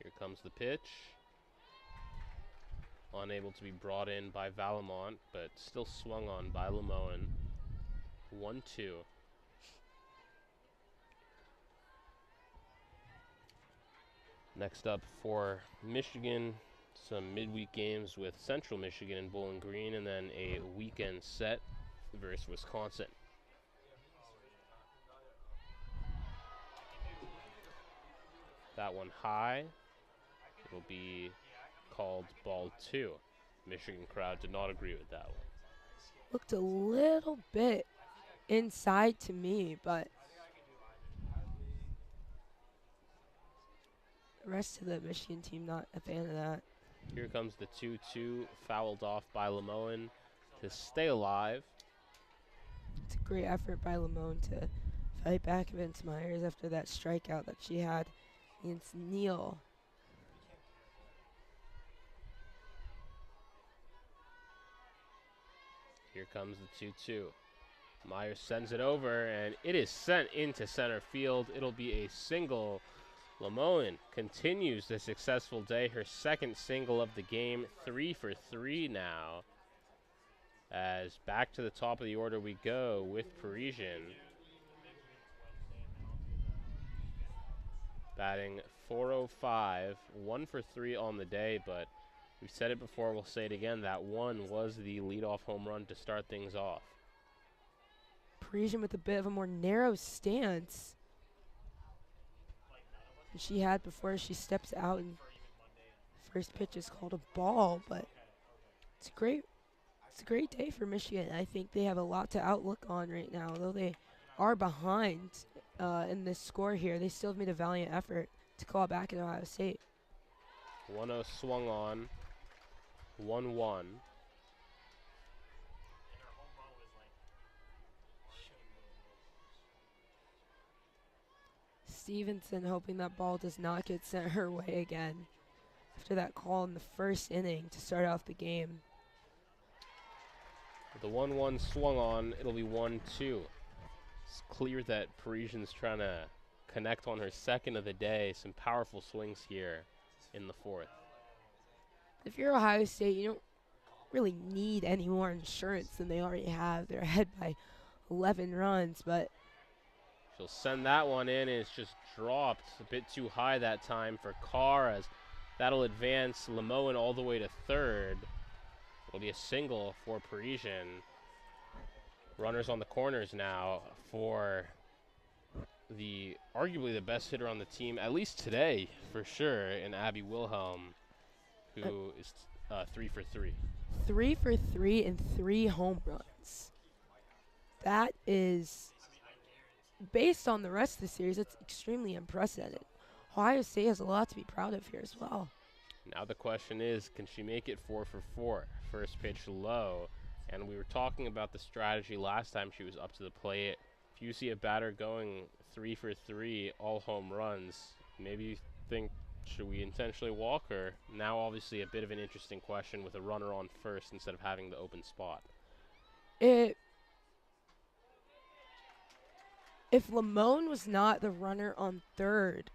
Speaker 1: Here comes the pitch. Unable to be brought in by Valamont, but still swung on by Lamone. 1-2. Next up for Michigan, some midweek games with Central Michigan and Bowling Green, and then a weekend set versus Wisconsin. That one high. It'll be called ball two. Michigan crowd did not agree with that one.
Speaker 2: Looked a little bit inside to me, but the rest of the Michigan team not a fan of that.
Speaker 1: Here comes the 2-2, fouled off by Lamone to stay alive.
Speaker 2: It's a great effort by Lamone to fight back against Myers after that strikeout that she had against Neal.
Speaker 1: Here comes the 2-2. Myers sends it over, and it is sent into center field. It'll be a single. Lamone continues the successful day, her second single of the game, 3 for 3 now. As back to the top of the order we go with Parisian. Batting .405, 1 for 3 on the day, but we've said it before, we'll say it again, that one was the leadoff home run to start things off.
Speaker 2: Parisian with a bit of a more narrow stance than she had before she steps out and first pitch is called a ball, but it's a great day for Michigan. I think they have a lot to outlook on right now. Though they are behind in this score here, they still have made a valiant effort to claw back at Ohio State.
Speaker 1: 1-0 swung on. 1-1.
Speaker 2: Stevenson hoping that ball does not get sent her way again after that call in the first inning to start off the game.
Speaker 1: The 1-1 swung on. It'll be 1-2. It's clear that Parisian's trying to connect on her second of the day. Some powerful swings here in the fourth.
Speaker 2: If you're Ohio State, you don't really need any more insurance than they already have. They're ahead by 11 runs, but
Speaker 1: she'll send that one in, and it's just dropped a bit too high that time for Carr, as that'll advance Lemoen all the way to third. It'll be a single for Parisian. Runners on the corners now for the arguably the best hitter on the team, at least today for sure, in Abby Wilhelm, who is 3 for 3.
Speaker 2: 3 for 3 and 3 home runs. That is, based on the rest of the series, that's extremely unprecedented. Ohio State has a lot to be proud of here as well.
Speaker 1: Now the question is, can she make it 4 for 4? First pitch low, and we were talking about the strategy last time she was up to the plate. If you see a batter going 3 for 3, all home runs, maybe you think, should we intentionally walk her? Now obviously a bit of an interesting question with a runner on first instead of having the open spot.
Speaker 2: If Lemoen was not the runner on third,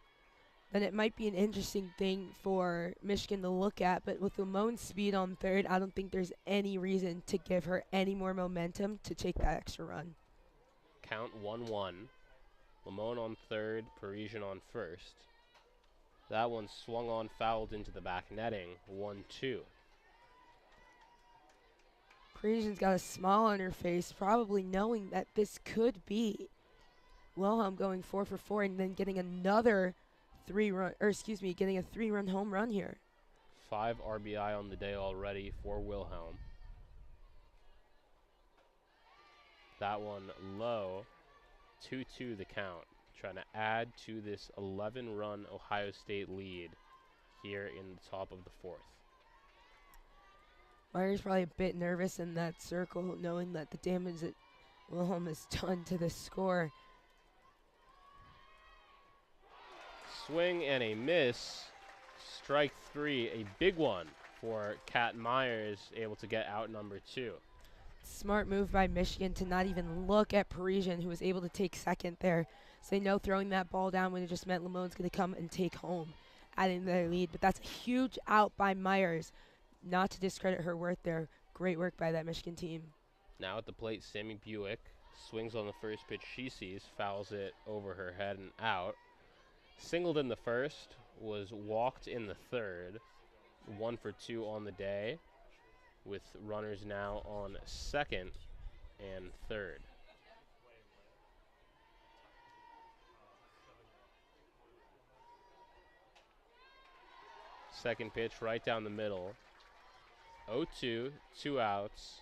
Speaker 2: then it might be an interesting thing for Michigan to look at. But with Lemoen's speed on third, I don't think there's any reason to give her any more momentum to take that extra run.
Speaker 1: Count 1-1. Lemoen on third, Parisian on first. That one swung on, fouled into the back netting. 1-2.
Speaker 2: Parisian's got a smile on her face, probably knowing that this could be Wilhelm going 4 for 4 and then getting another getting a 3-run home run here.
Speaker 1: 5 RBI on the day already for Wilhelm. That one low. 2-2 the count. Trying to add to this 11-run Ohio State lead here in the top of the fourth.
Speaker 2: Myers probably a bit nervous in that circle, knowing that the damage that Wilhelm has done to the score.
Speaker 1: Swing and a miss. Strike 3, a big one for Kat Myers, able to get out number 2.
Speaker 2: Smart move by Michigan to not even look at Parisian, who was able to take second there. So they know throwing that ball down would have just meant Lemoen's going to come and take home, adding their lead. But that's a huge out by Myers. Not to discredit her work there. Great work by that Michigan team.
Speaker 1: Now at the plate, Sammy Buick swings on the first pitch she sees, fouls it over her head and out. Singled in the first, was walked in the third. 1 for 2 on the day, with runners now on second and third. Second pitch right down the middle. 0-2, 2 outs.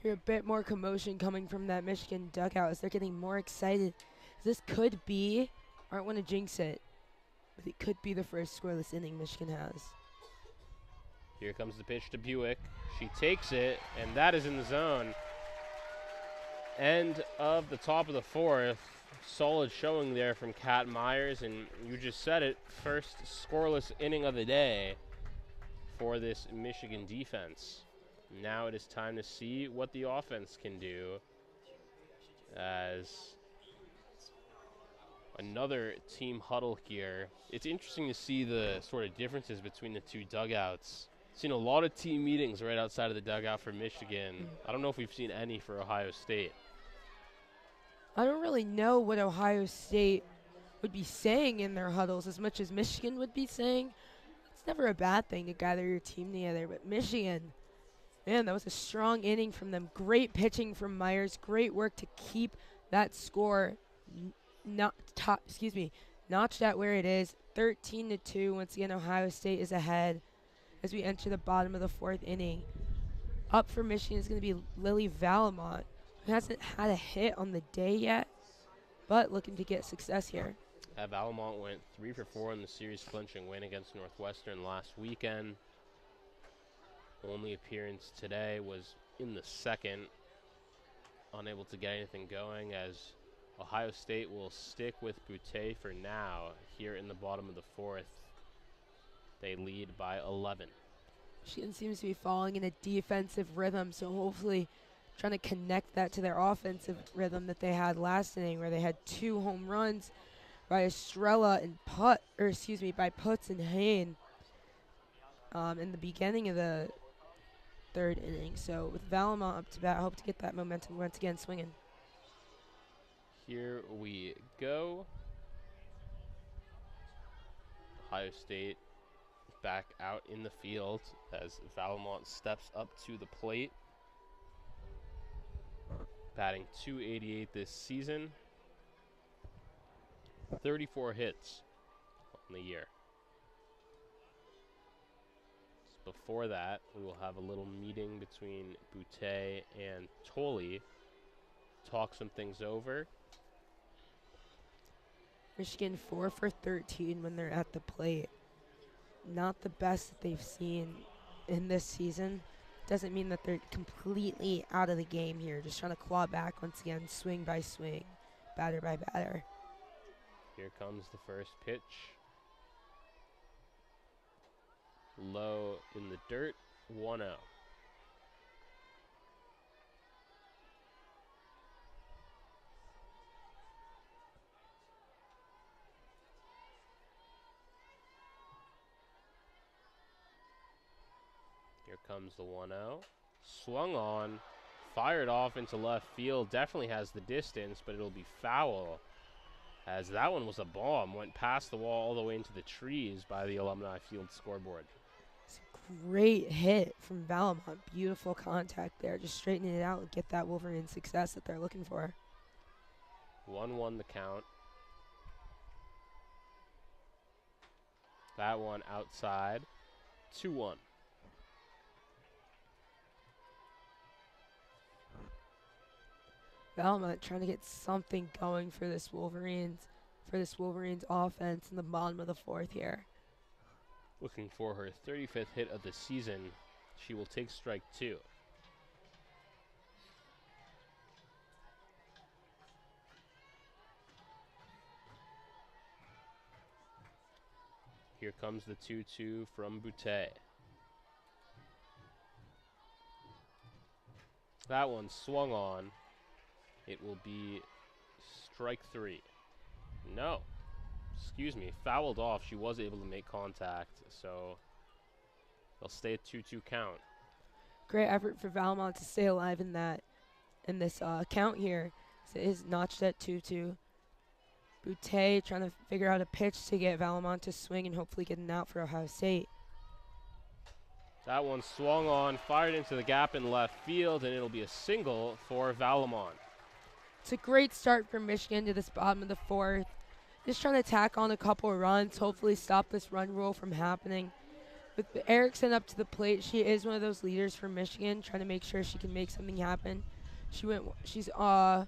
Speaker 2: Hear a bit more commotion coming from that Michigan dugout as they're getting more excited. This could be, I don't want to jinx it, but it could be the first scoreless inning Michigan has.
Speaker 1: Here comes the pitch to Buick. She takes it, and that is in the zone. End of the top of the fourth. Solid showing there from Kat Myers, and you just said it, first scoreless inning of the day for this Michigan defense. Now it is time to see what the offense can do, as another team huddle here. It's interesting to see the sort of differences between the two dugouts. Seen a lot of team meetings right outside of the dugout for Michigan. I don't know if we've seen any for Ohio State.
Speaker 2: I don't really know what Ohio State would be saying in their huddles as much as Michigan would be saying. It's never a bad thing to gather your team together, but Michigan, man, that was a strong inning from them. Great pitching from Myers. Great work to keep that score notched at where it is. 13-2. Once again, Ohio State is ahead as we enter the bottom of the fourth inning. Up for Michigan is going to be Lily Valamont, who hasn't had a hit on the day yet, but looking to get success here.
Speaker 1: Valamont went 3 for 4 in the series clinching win against Northwestern last weekend. Only appearance today was in the second. Unable to get anything going, as Ohio State will stick with Boutte for now here in the bottom of the fourth. They lead by 11.
Speaker 2: Michigan seems to be falling in a defensive rhythm, so hopefully trying to connect that to their offensive rhythm that they had last inning, where they had 2 home runs by Estrella and by Putz and Hain in the beginning of the 3rd inning. So with Valamont up to bat, I hope to get that momentum once again swinging.
Speaker 1: Here we go. Ohio State back out in the field as Valamont steps up to the plate. Batting .288 this season. 34 hits on the year. Before that, we will have a little meeting between Boutte and Tolley. Talk some things over.
Speaker 2: Michigan 4 for 13 when they're at the plate. Not the best that they've seen in this season. Doesn't mean that they're completely out of the game here. Just trying to claw back once again, swing by swing, batter by batter.
Speaker 1: Here comes the first pitch. Low in the dirt, 1-0. Here comes the 1-0. Swung on, fired off into left field. Definitely has the distance, but it'll be foul, as that one was a bomb. Went past the wall all the way into the trees by the Alumni Field scoreboard.
Speaker 2: It's a great hit from Valamont. Beautiful contact there. Just straightening it out and get that Wolverine success that they're looking for.
Speaker 1: 1-1 the count. That one outside. 2-1.
Speaker 2: Valamont trying to get something going for this Wolverines offense in the bottom of the 4th here.
Speaker 1: Looking for her 35th hit of the season. She will take strike 2. Here comes the 2-2 from Boutte. That one swung on. It will be strike 3. No. Excuse me. Fouled off. She was able to make contact, so they'll stay at 2-2 count.
Speaker 2: Great effort for Valamont to stay alive in this count here. So it is notched at 2-2. Boutte trying to figure out a pitch to get Valamont to swing and hopefully get an out for Ohio State.
Speaker 1: That one swung on, fired into the gap in left field, and it'll be a single for Valamont.
Speaker 2: It's a great start for Michigan to this bottom of the 4th. Just trying to tack on a couple of runs, hopefully stop this run rule from happening. With Erickson up to the plate, she is one of those leaders for Michigan, trying to make sure she can make something happen. She's got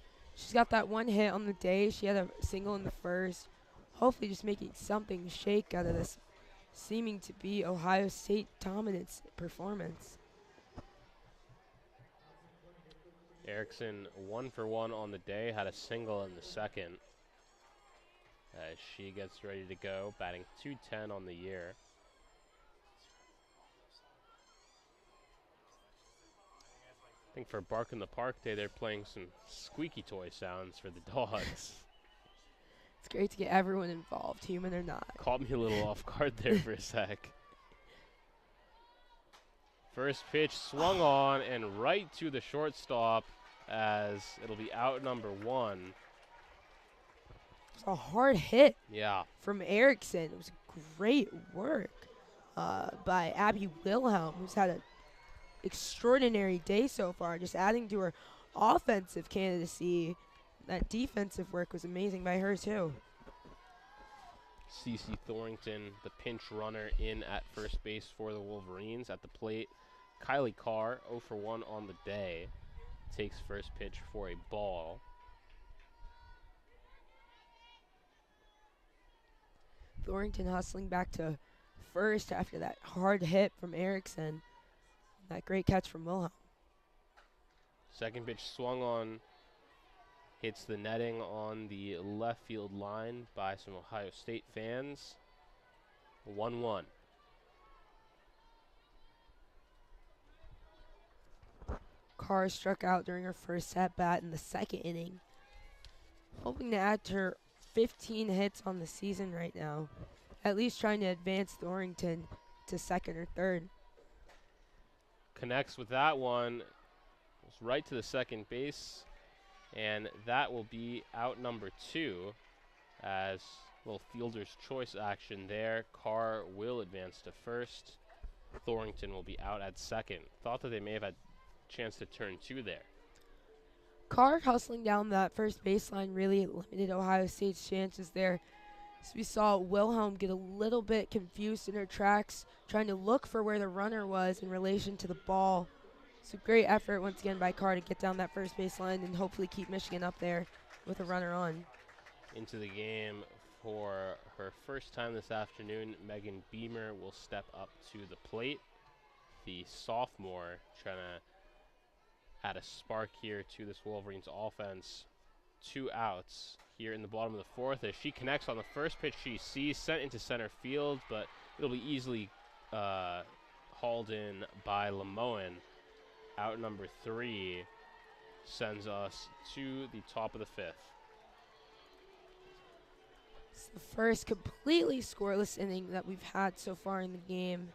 Speaker 2: that 1 hit on the day. She had a single in the 1st. Hopefully just making something shake out of this seeming to be Ohio State dominance performance.
Speaker 1: Erickson 1 for 1 on the day, had a single in the 2nd. As she gets ready to go, batting .210 on the year. I think for Bark in the Park Day, they're playing some squeaky toy sounds for the dogs.
Speaker 2: It's great to get everyone involved, human or not.
Speaker 1: Caught me a little off guard there for a sec. First pitch swung on and right to the shortstop, as it'll be out number 1.
Speaker 2: It's a hard hit
Speaker 1: from
Speaker 2: Erickson. It was great work by Abby Wilhelm, who's had an extraordinary day so far, just adding to her offensive candidacy. That defensive work was amazing by her, too.
Speaker 1: Cece Thornton, the pinch runner, in at first base for the Wolverines. At the plate, Kylie Carr, 0 for 1 on the day, takes first pitch for a ball.
Speaker 2: Thornton hustling back to first after that hard hit from Erickson. That great catch from Wilhelm.
Speaker 1: Second pitch swung on, hits the netting on the left field line by some Ohio State fans. 1-1.
Speaker 2: Carr struck out during her first at-bat in the second inning, hoping to add to her 15 hits on the season right now, at least trying to advance Thornton to second or third.
Speaker 1: Connects with that one, goes right to the second base, and that will be out number 2 as a little fielder's choice action there. Carr will advance to first. Thornton will be out at second. Thought that they may have had a chance to turn 2 there.
Speaker 2: Carr hustling down that first baseline really limited Ohio State's chances there. So we saw Wilhelm get a little bit confused in her tracks, trying to look for where the runner was in relation to the ball. So great effort once again by Carr to get down that first baseline and hopefully keep Michigan up there with a runner on.
Speaker 1: Into the game for her first time this afternoon, Megan Beamer will step up to the plate. The sophomore trying to add a spark here to this Wolverines offense. 2 outs here in the bottom of the fourth as she connects on the first pitch she sees, sent into center field, but it'll be easily hauled in by Lemoen. Out number 3 sends us to the top of the 5th.
Speaker 2: It's the first completely scoreless inning that we've had so far in the game.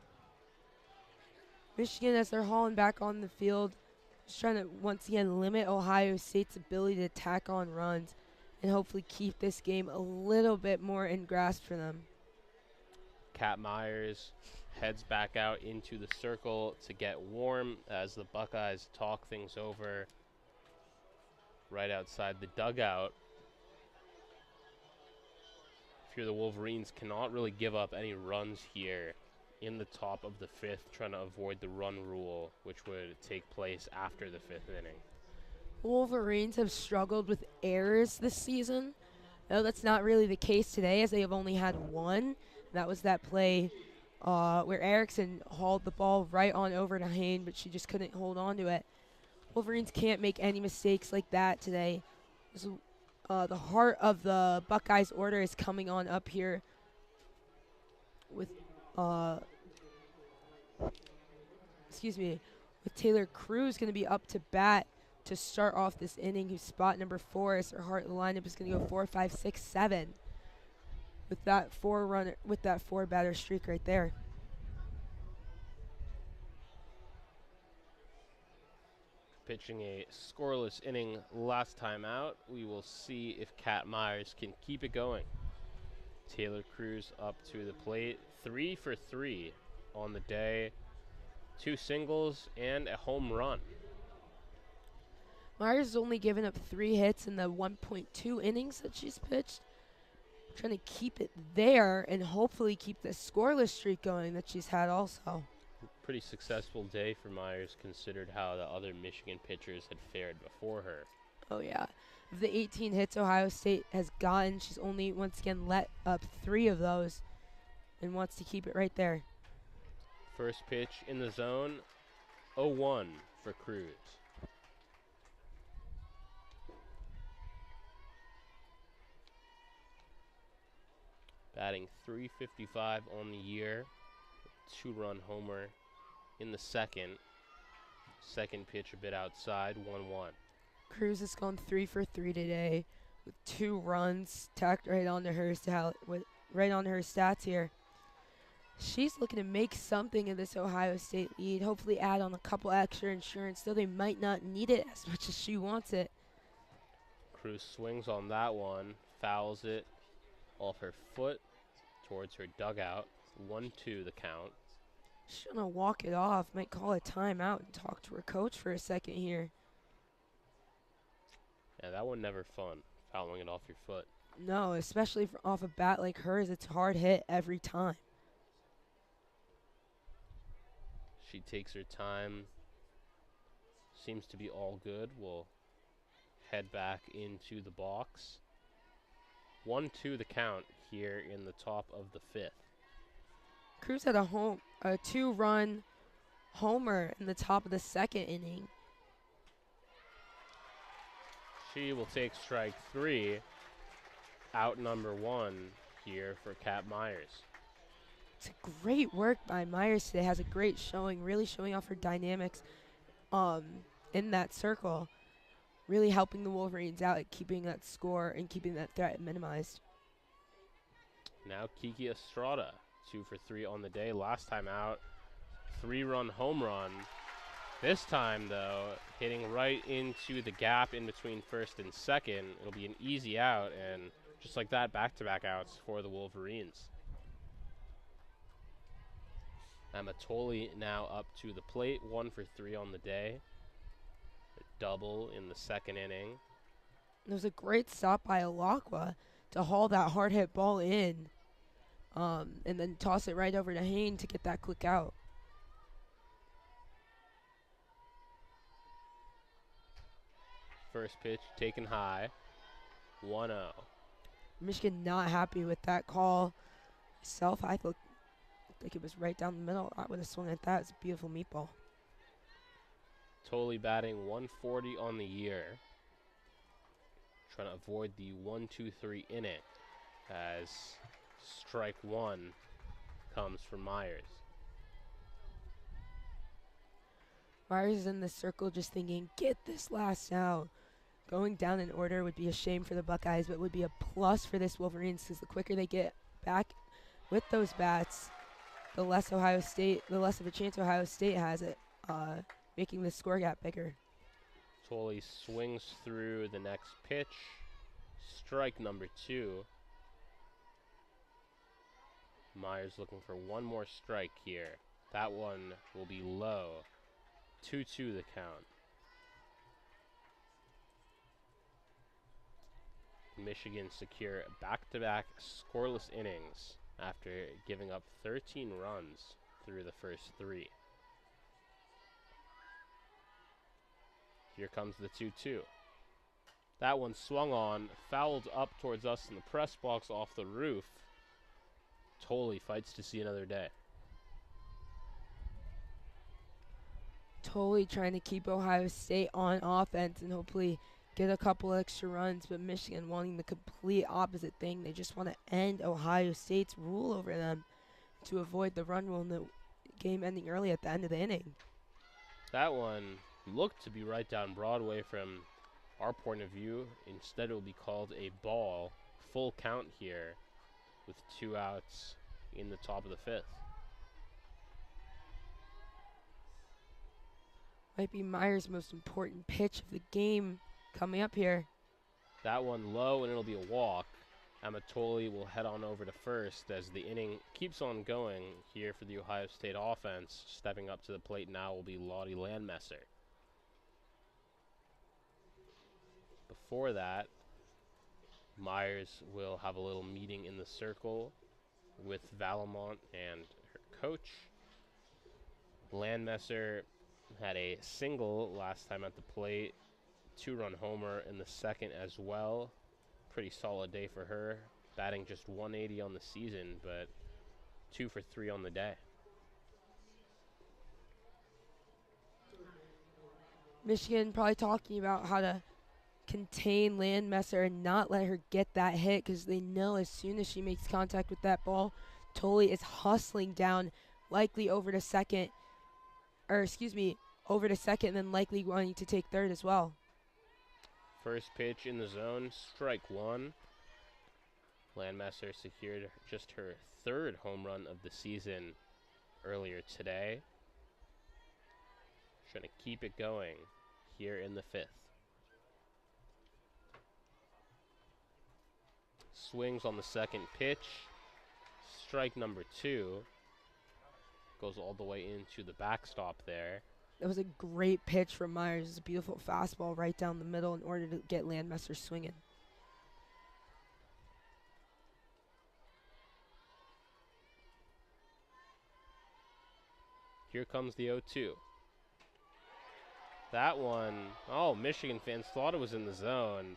Speaker 2: Michigan, as they're hauling back on the field, is trying to once again limit Ohio State's ability to tack on runs and hopefully keep this game a little bit more in grasp for them.
Speaker 1: Kat Myers heads back out into the circle to get warm as the Buckeyes talk things over right outside the dugout. If you're the Wolverines, cannot really give up any runs here in the top of the 5th, trying to avoid the run rule, which would take place after the 5th inning.
Speaker 2: Wolverines have struggled with errors this season. No, that's not really the case today, as they have only had one. That was that play where Erickson hauled the ball right on over to Hain, but she just couldn't hold on to it. Wolverines can't make any mistakes like that today. The heart of the Buckeyes order is coming on up here with with Taylor Cruz going to be up to bat to start off this inning, who's spot number 4 as her heart of the lineup is going to go 4, 5, 6, 7 with that 4 batter streak right there.
Speaker 1: Pitching a scoreless inning last time out. We will see if Kat Myers can keep it going. Taylor Cruz up to the plate. 3 for 3 on the day. 2 singles and a home run.
Speaker 2: Myers has only given up 3 hits in the 1.2 innings that she's pitched. Trying to keep it there and hopefully keep the scoreless streak going that she's had also.
Speaker 1: Pretty successful day for Myers, considered how the other Michigan pitchers had fared before her.
Speaker 2: Oh, yeah. Of the 18 hits Ohio State has gotten, she's only once again let up 3 of those and wants to keep it right there.
Speaker 1: First pitch in the zone, 0-1 for Cruz. Batting .355 on the year, 2-run homer in the second. Second pitch a bit outside, 1-1.
Speaker 2: Cruz has gone 3 for 3 today with 2 runs tacked right onto her stats here. She's looking to make something of this Ohio State lead, hopefully add on a couple extra insurance, though they might not need it as much as she wants it.
Speaker 1: Cruz swings on that one, fouls it off her foot towards her dugout. 1-2 the count.
Speaker 2: She's going to walk it off, might call a timeout and talk to her coach for a second here.
Speaker 1: Yeah, that one never fun, fouling it off your foot.
Speaker 2: No, especially off a bat like hers, it's hard hit every time.
Speaker 1: She takes her time. Seems to be all good. We'll head back into the box. 1-2 the count here in the top of the 5th.
Speaker 2: Cruz had a 2-run homer in the top of the second inning.
Speaker 1: She will take strike 3. Out number 1 here for Kat Myers.
Speaker 2: It's great work by Myers today. Has a great showing, really showing off her dynamics. in that circle, really helping the Wolverines out at keeping that score and keeping that threat minimized.
Speaker 1: Now Kiki Estrada, 2 for 3 on the day. Last time out, 3-run home run. This time, though, hitting right into the gap in between first and second. It'll be an easy out, and just like that, back-to-back outs for the Wolverines. Amatoli now up to the plate, 1 for 3 on the day. A double in the second inning.
Speaker 2: There was a great stop by Alakwa to haul that hard hit ball in, and then toss it right over to Hain to get that quick out.
Speaker 1: First pitch taken high, 1-0.
Speaker 2: Michigan not happy with that call. Myself, I looked like it was right down the middle. I would have swung at that. It's a beautiful meatball.
Speaker 1: Totally batting 140 on the year. Trying to avoid the 1-2-3 inning as strike one comes from Myers.
Speaker 2: Myers is in the circle just thinking, get this last out. Going down in order would be a shame for the Buckeyes, but would be a plus for this Wolverines because the quicker they get back with those bats, the less of a chance Ohio State has at making the score gap bigger.
Speaker 1: Tolley swings through the next pitch. Strike number 2. Myers looking for one more strike here. That one will be low. 2-2 the count. Michigan secure back-to-back scoreless innings after giving up 13 runs through the first 3. Here comes the 2-2. That one swung on, fouled up towards us in the press box off the roof. Tolley fights to see another day.
Speaker 2: Totally trying to keep Ohio State on offense and hopefully get a couple extra runs, but Michigan wanting the complete opposite thing. They just want to end Ohio State's rule over them to avoid the run rule in the game ending early at the end of the inning.
Speaker 1: That one looked to be right down Broadway from our point of view. Instead, it will be called a ball. Full count here with 2 outs in the top of the 5th.
Speaker 2: Might be Myers' most important pitch of the game coming up here.
Speaker 1: That one low, and it'll be a walk. Amatoli will head on over to first as the inning keeps on going here for the Ohio State offense. Stepping up to the plate now will be Lottie Landmesser. Before that, Myers will have a little meeting in the circle with Valamont and her coach. Landmesser had a single last time at the plate, 2-run homer in the second as well. Pretty solid day for her, batting just 180 on the season, but 2 for 3 on the day.
Speaker 2: Michigan probably talking about how to contain Landmesser and not let her get that hit because they know as soon as she makes contact with that ball, Tolley is hustling down, likely over to second, over to second, and then likely wanting to take third as well.
Speaker 1: First pitch in the zone, strike 1. Landmesser secured just her 3rd home run of the season earlier today. Trying to keep it going here in the 5th. Swings on the second pitch. Strike number 2. Goes all the way into the backstop there.
Speaker 2: That was a great pitch from Myers. It's a beautiful fastball right down the middle in order to get Landmesser swinging.
Speaker 1: Here comes the 0-2. That one, oh, Michigan fans thought it was in the zone.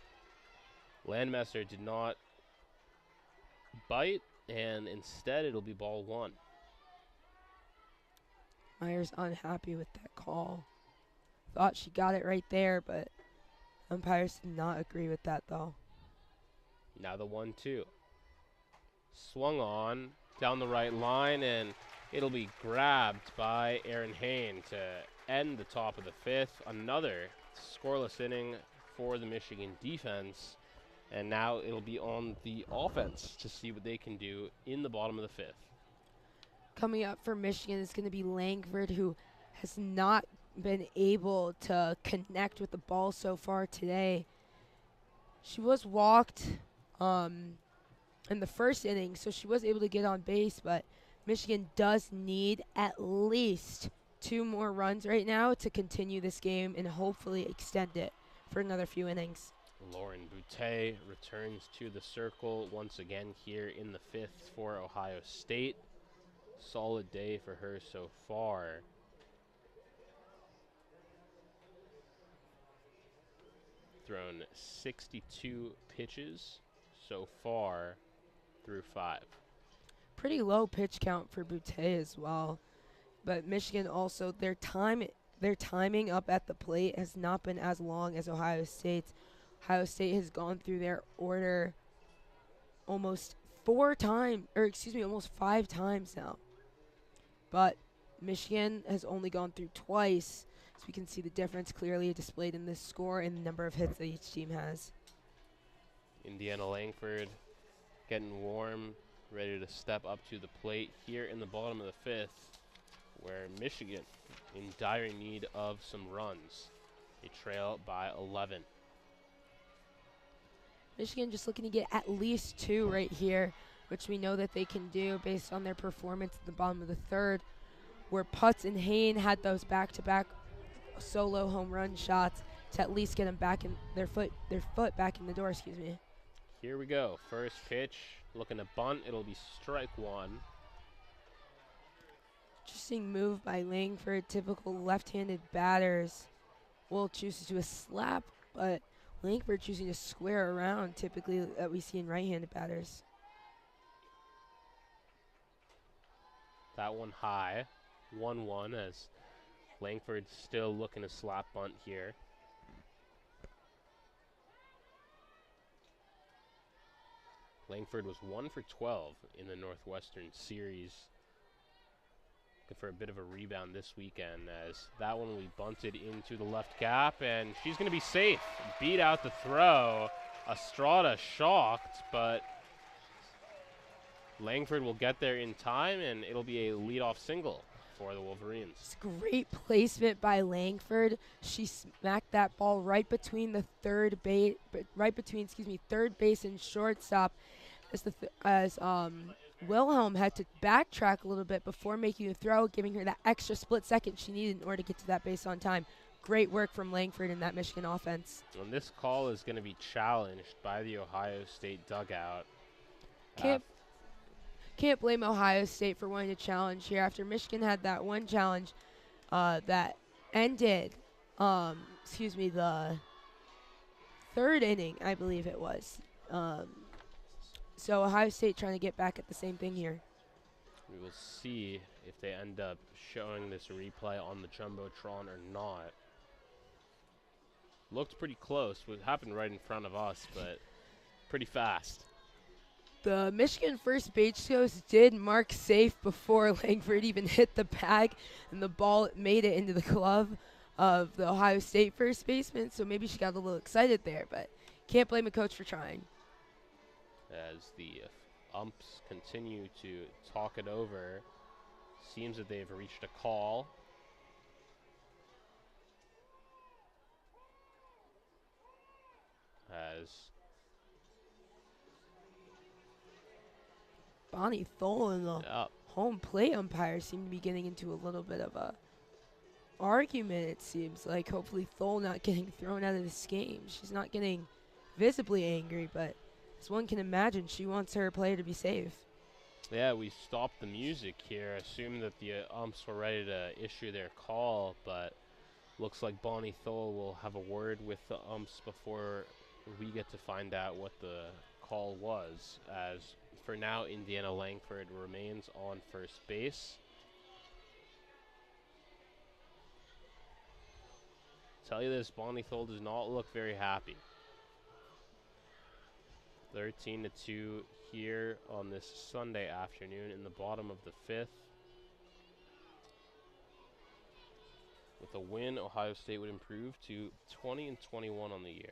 Speaker 1: Landmesser did not bite, and instead it'll be ball 1.
Speaker 2: Myers unhappy with that call. Thought she got it right there, but umpires did not agree with that, though.
Speaker 1: Now the 1-2. Swung on down the right line, and it'll be grabbed by Erin Hain to end the top of the fifth. Another scoreless inning for the Michigan defense. And now it'll be on the offense to see what they can do in the bottom of the fifth.
Speaker 2: Coming up for Michigan is going to be Langford, who has not been able to connect with the ball so far today. She was walked in the first inning, so she was able to get on base, but Michigan does need at least 2 more runs right now to continue this game and hopefully extend it for another few innings.
Speaker 1: Lauren Boutte returns to the circle once again here in the fifth for Ohio State. Solid day for her so far. Thrown 62 pitches so far through 5.
Speaker 2: Pretty low pitch count for Boutte as well. But Michigan also, their timing up at the plate has not been as long as Ohio State's. Ohio State has gone through their order almost 5 times now. But Michigan has only gone through twice, so we can see the difference clearly displayed in this score and the number of hits that each team has.
Speaker 1: Indiana Langford getting warm, ready to step up to the plate here in the bottom of the fifth, where Michigan in dire need of some runs. They trail by 11.
Speaker 2: Michigan just looking to get at least 2 right here, which we know that they can do based on their performance at the bottom of the third, where Putz and Hain had those back-to-back solo home run shots to at least get them back in their foot back in the door,
Speaker 1: Here we go. First pitch, looking to bunt. It'll be strike 1.
Speaker 2: Interesting move by Langford. Typical left-handed batters will choose to do a slap, but Langford choosing to square around typically that we see in right-handed batters.
Speaker 1: That one high. 1-1 as Langford still looking to slap bunt here. Langford was 1 for 12 in the Northwestern Series. Looking for a bit of a rebound this weekend as that one will be bunted into the left gap, and she's going to be safe. Beat out the throw. Estrada shocked, but Langford will get there in time, and it'll be a leadoff single for the Wolverines.
Speaker 2: It's great placement by Langford. She smacked that ball right between third base and shortstop, as Wilhelm had to backtrack a little bit before making the throw, giving her that extra split second she needed in order to get to that base on time. Great work from Langford in that Michigan offense.
Speaker 1: And this call is going to be challenged by the Ohio State dugout.
Speaker 2: Can't blame Ohio State for wanting to challenge here after Michigan had that one challenge that ended, the third inning, I believe it was. So Ohio State trying to get back at the same thing here.
Speaker 1: We will see if they end up showing this replay on the Jumbotron or not. Looked pretty close. What happened right in front of us, but pretty fast.
Speaker 2: The Michigan first base coach did mark safe before Langford even hit the bag, and the ball made it into the glove of the Ohio State first baseman, so maybe she got a little excited there, but can't blame a coach for trying.
Speaker 1: As the umps continue to talk it over, seems that they've reached a call. As
Speaker 2: Bonnie Thole and the home plate umpire seem to be getting into a little bit of a argument, it seems like. Hopefully Thole not getting thrown out of this game. She's not getting visibly angry, but as one can imagine, she wants her player to be safe.
Speaker 1: Yeah, we stopped the music here. Assumed that the umps were ready to issue their call, but looks like Bonnie Thole will have a word with the umps before we get to find out what the call was. As for now, Indiana Langford remains on first base. Tell you this, Bonnie Thole does not look very happy. 13-2 here on this Sunday afternoon in the bottom of the fifth. With With a win, Ohio State would improve to 20-21 on the year.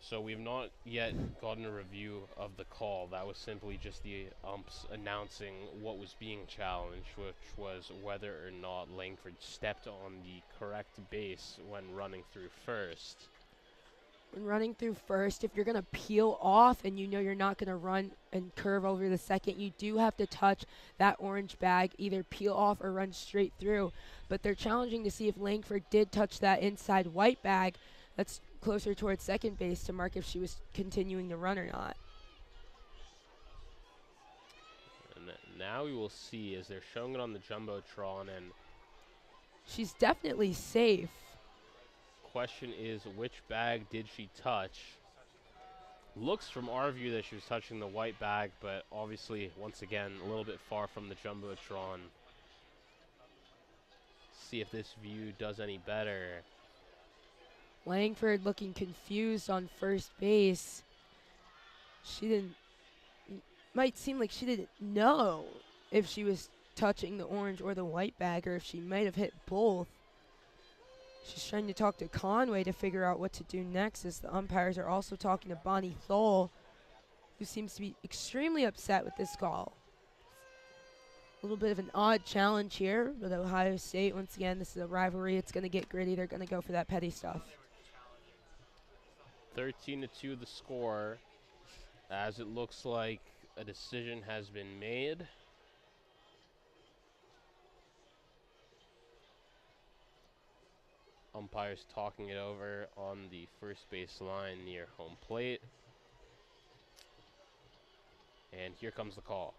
Speaker 1: So we've not yet gotten a review of the call. That was simply just the umps announcing what was being challenged, which was whether or not Langford stepped on the correct base when running through first.
Speaker 2: When running through first, if you're going to peel off and you know you're not going to run and curve over the second, you do have to touch that orange bag, either peel off or run straight through. But they're challenging to see if Langford did touch that inside white bag that's closer towards second base to mark if she was continuing to run or not.
Speaker 1: And now we will see as they're showing it on the Jumbotron, and
Speaker 2: she's definitely safe.
Speaker 1: Question is, which bag did she touch? Looks from our view that she was touching the white bag, but obviously, once again, a little bit far from the Jumbotron. See if this view does any better.
Speaker 2: Langford looking confused on first base. Might seem like she didn't know if she was touching the orange or the white bag, or if she might have hit both. She's trying to talk to Conway to figure out what to do next, as the umpires are also talking to Bonnie Thole, who seems to be extremely upset with this call. A little bit of an odd challenge here with Ohio State. Once again, this is a rivalry. It's going to get gritty. They're going to go for that petty stuff.
Speaker 1: 13-2 the score, as it looks like a decision has been made. Umpires talking it over on the first base line near home plate. And here comes the call.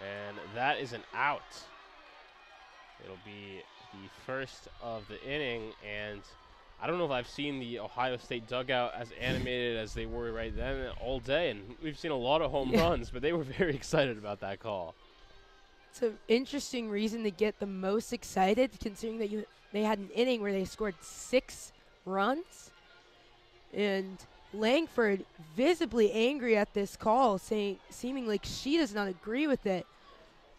Speaker 1: And that is an out. It'll be the first of the inning, and I don't know if I've seen the Ohio State dugout as animated as they were right then all day, and we've seen a lot of home runs, but they were very excited about that call.
Speaker 2: It's an interesting reason to get the most excited, considering that they had an inning where they scored 6 runs, and Langford visibly angry at this call, seeming like she does not agree with it.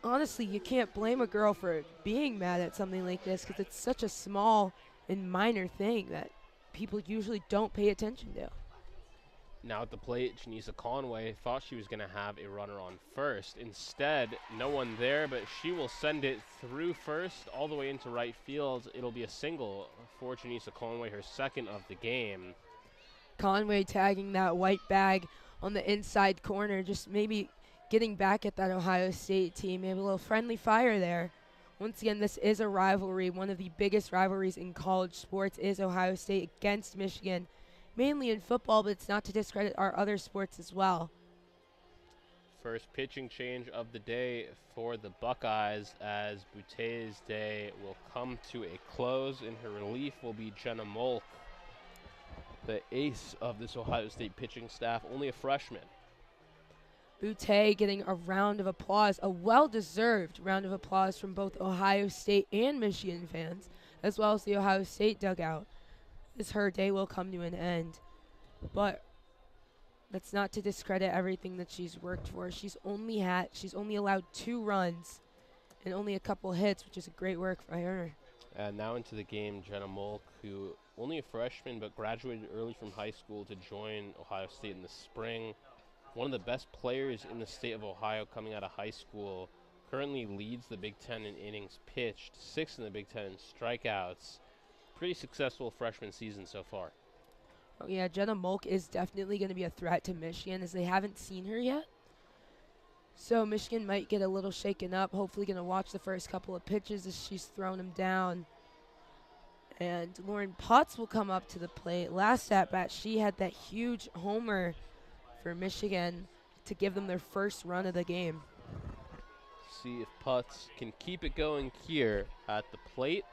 Speaker 2: Honestly, you can't blame a girl for being mad at something like this, because it's such a small and minor thing that people usually don't pay attention to.
Speaker 1: Now at the plate, Janisa Conway thought she was going to have a runner on first. Instead, no one there, but she will send it through first all the way into right field. It'll be a single for Janisa Conway, her second of the game.
Speaker 2: Conway tagging that white bag on the inside corner, just maybe getting back at that Ohio State team. Maybe a little friendly fire there. Once again, this is a rivalry. One of the biggest rivalries in college sports is Ohio State against Michigan, mainly in football, but it's not to discredit our other sports as well.
Speaker 1: First pitching change of the day for the Buckeyes, as Boutet's day will come to a close. In her relief will be Jenna Molk, the ace of this Ohio State pitching staff, only a freshman.
Speaker 2: Boutet getting a round of applause, a well-deserved round of applause from both Ohio State and Michigan fans, as well as the Ohio State dugout, as her day will come to an end. But that's not to discredit everything that she's worked for. She's only allowed 2 runs and only a couple hits, which is a great work for her.
Speaker 1: And now into the game, Jenna Molk, who only a freshman but graduated early from high school to join Ohio State in the spring. One of the best players in the state of Ohio coming out of high school. Currently leads the Big Ten in innings pitched, 6th in the Big Ten in strikeouts. Pretty successful freshman season so far.
Speaker 2: Oh yeah, Jenna Molk is definitely going to be a threat to Michigan, as they haven't seen her yet. So Michigan might get a little shaken up. Hopefully going to watch the first couple of pitches as she's thrown them down. And Lauren Potts will come up to the plate. Last at bat, she had that huge homer for Michigan to give them their first run of the game.
Speaker 1: See if Potts can keep it going here at the plate.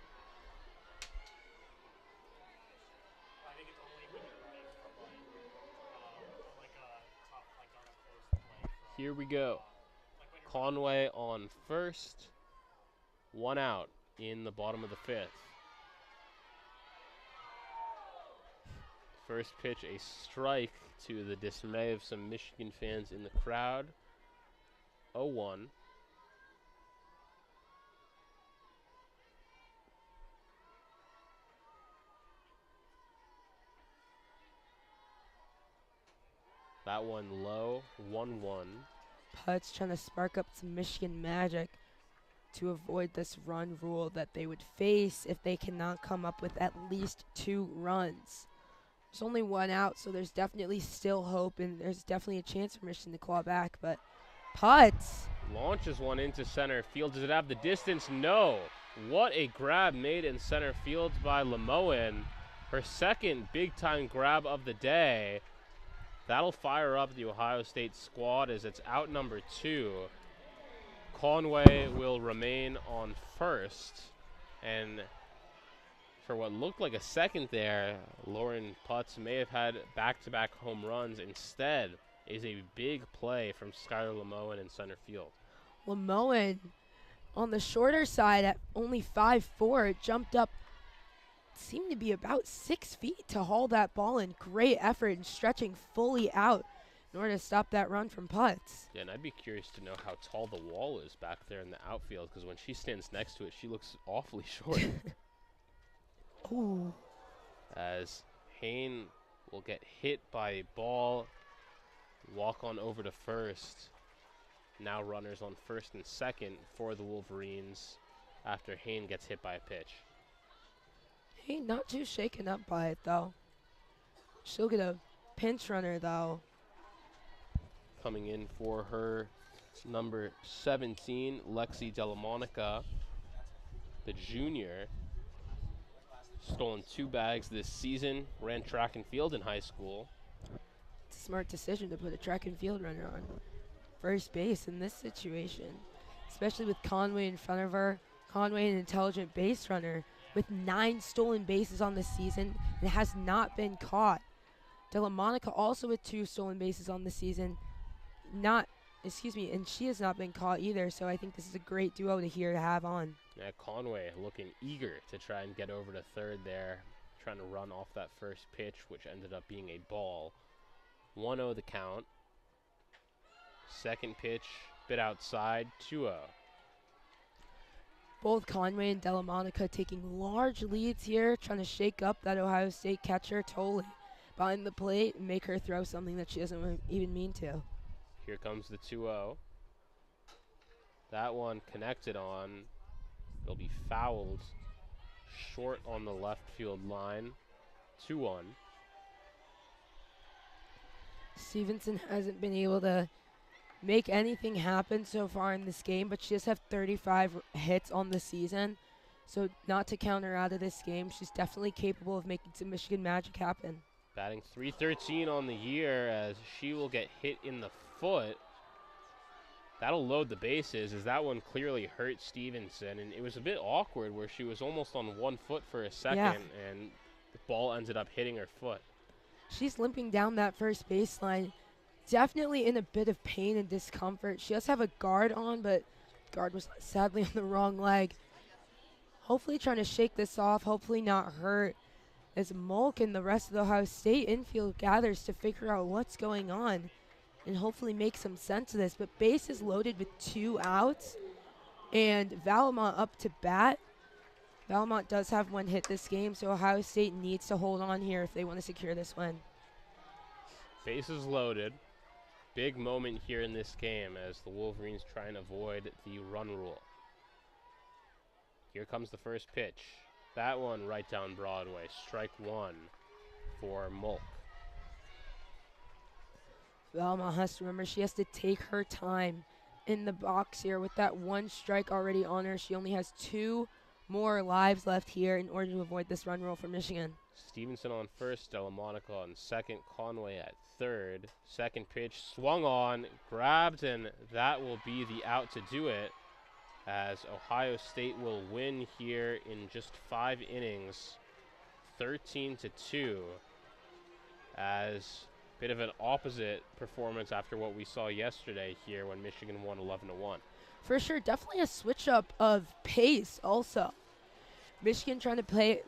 Speaker 1: Here we go. Conway on first. 1 out in the bottom of the 5th. First pitch, a strike to the dismay of some Michigan fans in the crowd. 0-1. That one low, 1-1.
Speaker 2: Putz trying to spark up some Michigan magic to avoid this run rule that they would face if they cannot come up with at least 2 runs. There's only 1 out, so there's definitely still hope, and there's definitely a chance for Michigan to claw back. But Putz
Speaker 1: launches one into center field. Does it have the distance? No. What a grab made in center field by Lemoen. Her second big-time grab of the day. That'll fire up the Ohio State squad as it's out number 2. Conway will remain on first. And for what looked like a second there, Lauren Putz may have had back-to-back home runs. Instead is a big play from Skylar Lemoen in center field.
Speaker 2: Lemoen on the shorter side at only 5'4", jumped up, seemed to be about 6 feet to haul that ball in. Great effort and stretching fully out in order to stop that run from Putz.
Speaker 1: Yeah, and I'd be curious to know how tall the wall is back there in the outfield, because when she stands next to it, she looks awfully short.
Speaker 2: Ooh.
Speaker 1: As Hain will get hit by a ball, walk on over to first. Now runners on first and second for the Wolverines after Hain gets hit by a pitch.
Speaker 2: Hey, not too shaken up by it, though. She'll get a pinch runner, though.
Speaker 1: Coming in for her number 17, Lexi Delamonica, the junior. Stolen 2 bags this season, ran track and field in high school.
Speaker 2: It's a smart decision to put a track and field runner on first base in this situation, especially with Conway in front of her. Conway, an intelligent base runner with 9 stolen bases on the season and has not been caught. Delamonica also with 2 stolen bases on the season, and she has not been caught either, so I think this is a great duo to have on.
Speaker 1: Yeah, Conway looking eager to try and get over to third there, trying to run off that first pitch, which ended up being a ball. 1-0 the count. Second pitch, bit outside, 2-0.
Speaker 2: Both Conway and Delamonica taking large leads here, trying to shake up that Ohio State catcher totally behind the plate and make her throw something that she doesn't even mean to.
Speaker 1: Here comes the 2-0. That one connected on. It'll be fouled short on the left field line. 2-1.
Speaker 2: Stevenson hasn't been able to make anything happen so far in this game, but she does have 35 hits on the season. So not to count her out of this game, she's definitely capable of making some Michigan magic happen.
Speaker 1: Batting .313 on the year as she will get hit in the foot. That'll load the bases as that one clearly hurt Stevenson. And it was a bit awkward where she was almost on 1 foot for a second and the ball ended up hitting her foot.
Speaker 2: She's limping down that first baseline. Definitely in a bit of pain and discomfort. She does have a guard on, but guard was sadly on the wrong leg. Hopefully trying to shake this off, hopefully not hurt. As Mulk and the rest of the Ohio State infield gathers to figure out what's going on and hopefully make some sense of this. But bases loaded with 2 outs and Valamont up to bat. Valamont does have 1 hit this game, so Ohio State needs to hold on here if they want to secure this win.
Speaker 1: Bases loaded. Big moment here in this game as the Wolverines try and avoid the run rule. Here comes the first pitch. That one right down Broadway. Strike 1 for Mulk.
Speaker 2: Valma has to remember she has to take her time in the box here with that 1 strike already on her. She only has 2 more lives left here in order to avoid this run rule for Michigan.
Speaker 1: Stevenson on first, Delamonica on second, Conway at third. Second pitch swung on, grabbed, and that will be the out to do it as Ohio State will win here in just 5 innings, 13-2, as Bit of an opposite performance after what we saw yesterday here when Michigan won 11-1.
Speaker 2: For sure, definitely a switch up of pace also. Michigan trying to play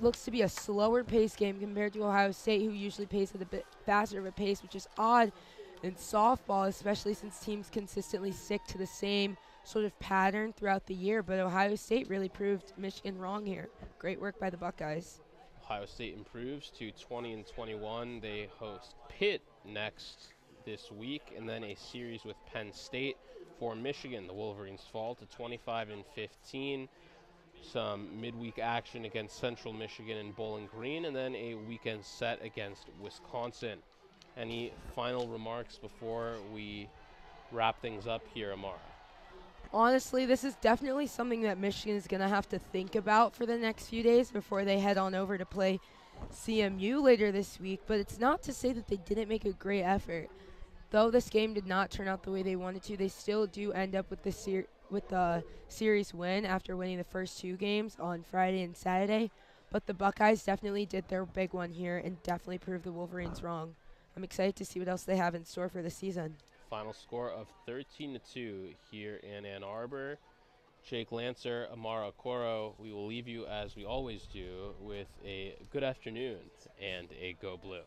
Speaker 2: looks to be a slower pace game compared to Ohio State, who usually plays at a bit faster of a pace, which is odd in softball, especially since teams consistently stick to the same sort of pattern throughout the year. But Ohio State really proved Michigan wrong here. Great work by the Buckeyes.
Speaker 1: Ohio State improves to 20-21. They host Pitt next this week, and then a series with Penn State. For Michigan, the Wolverines fall to 25-15. Some midweek action against Central Michigan and Bowling Green, and then a weekend set against Wisconsin. Any final remarks before we wrap things up here, Amara?
Speaker 2: Honestly, this is definitely something that Michigan is going to have to think about for the next few days before they head on over to play CMU later this week. But it's not to say that they didn't make a great effort. Though this game did not turn out the way they wanted to, they still do end up with the series win after winning the first two games on Friday and Saturday. But the Buckeyes definitely did their big one here and definitely proved the Wolverines wrong. I'm excited to see what else they have in store for the season.
Speaker 1: Final score of 13-2 here in Ann Arbor. Jake Lancer, Amara Okoro, we will leave you as we always do with a good afternoon and a Go Blue.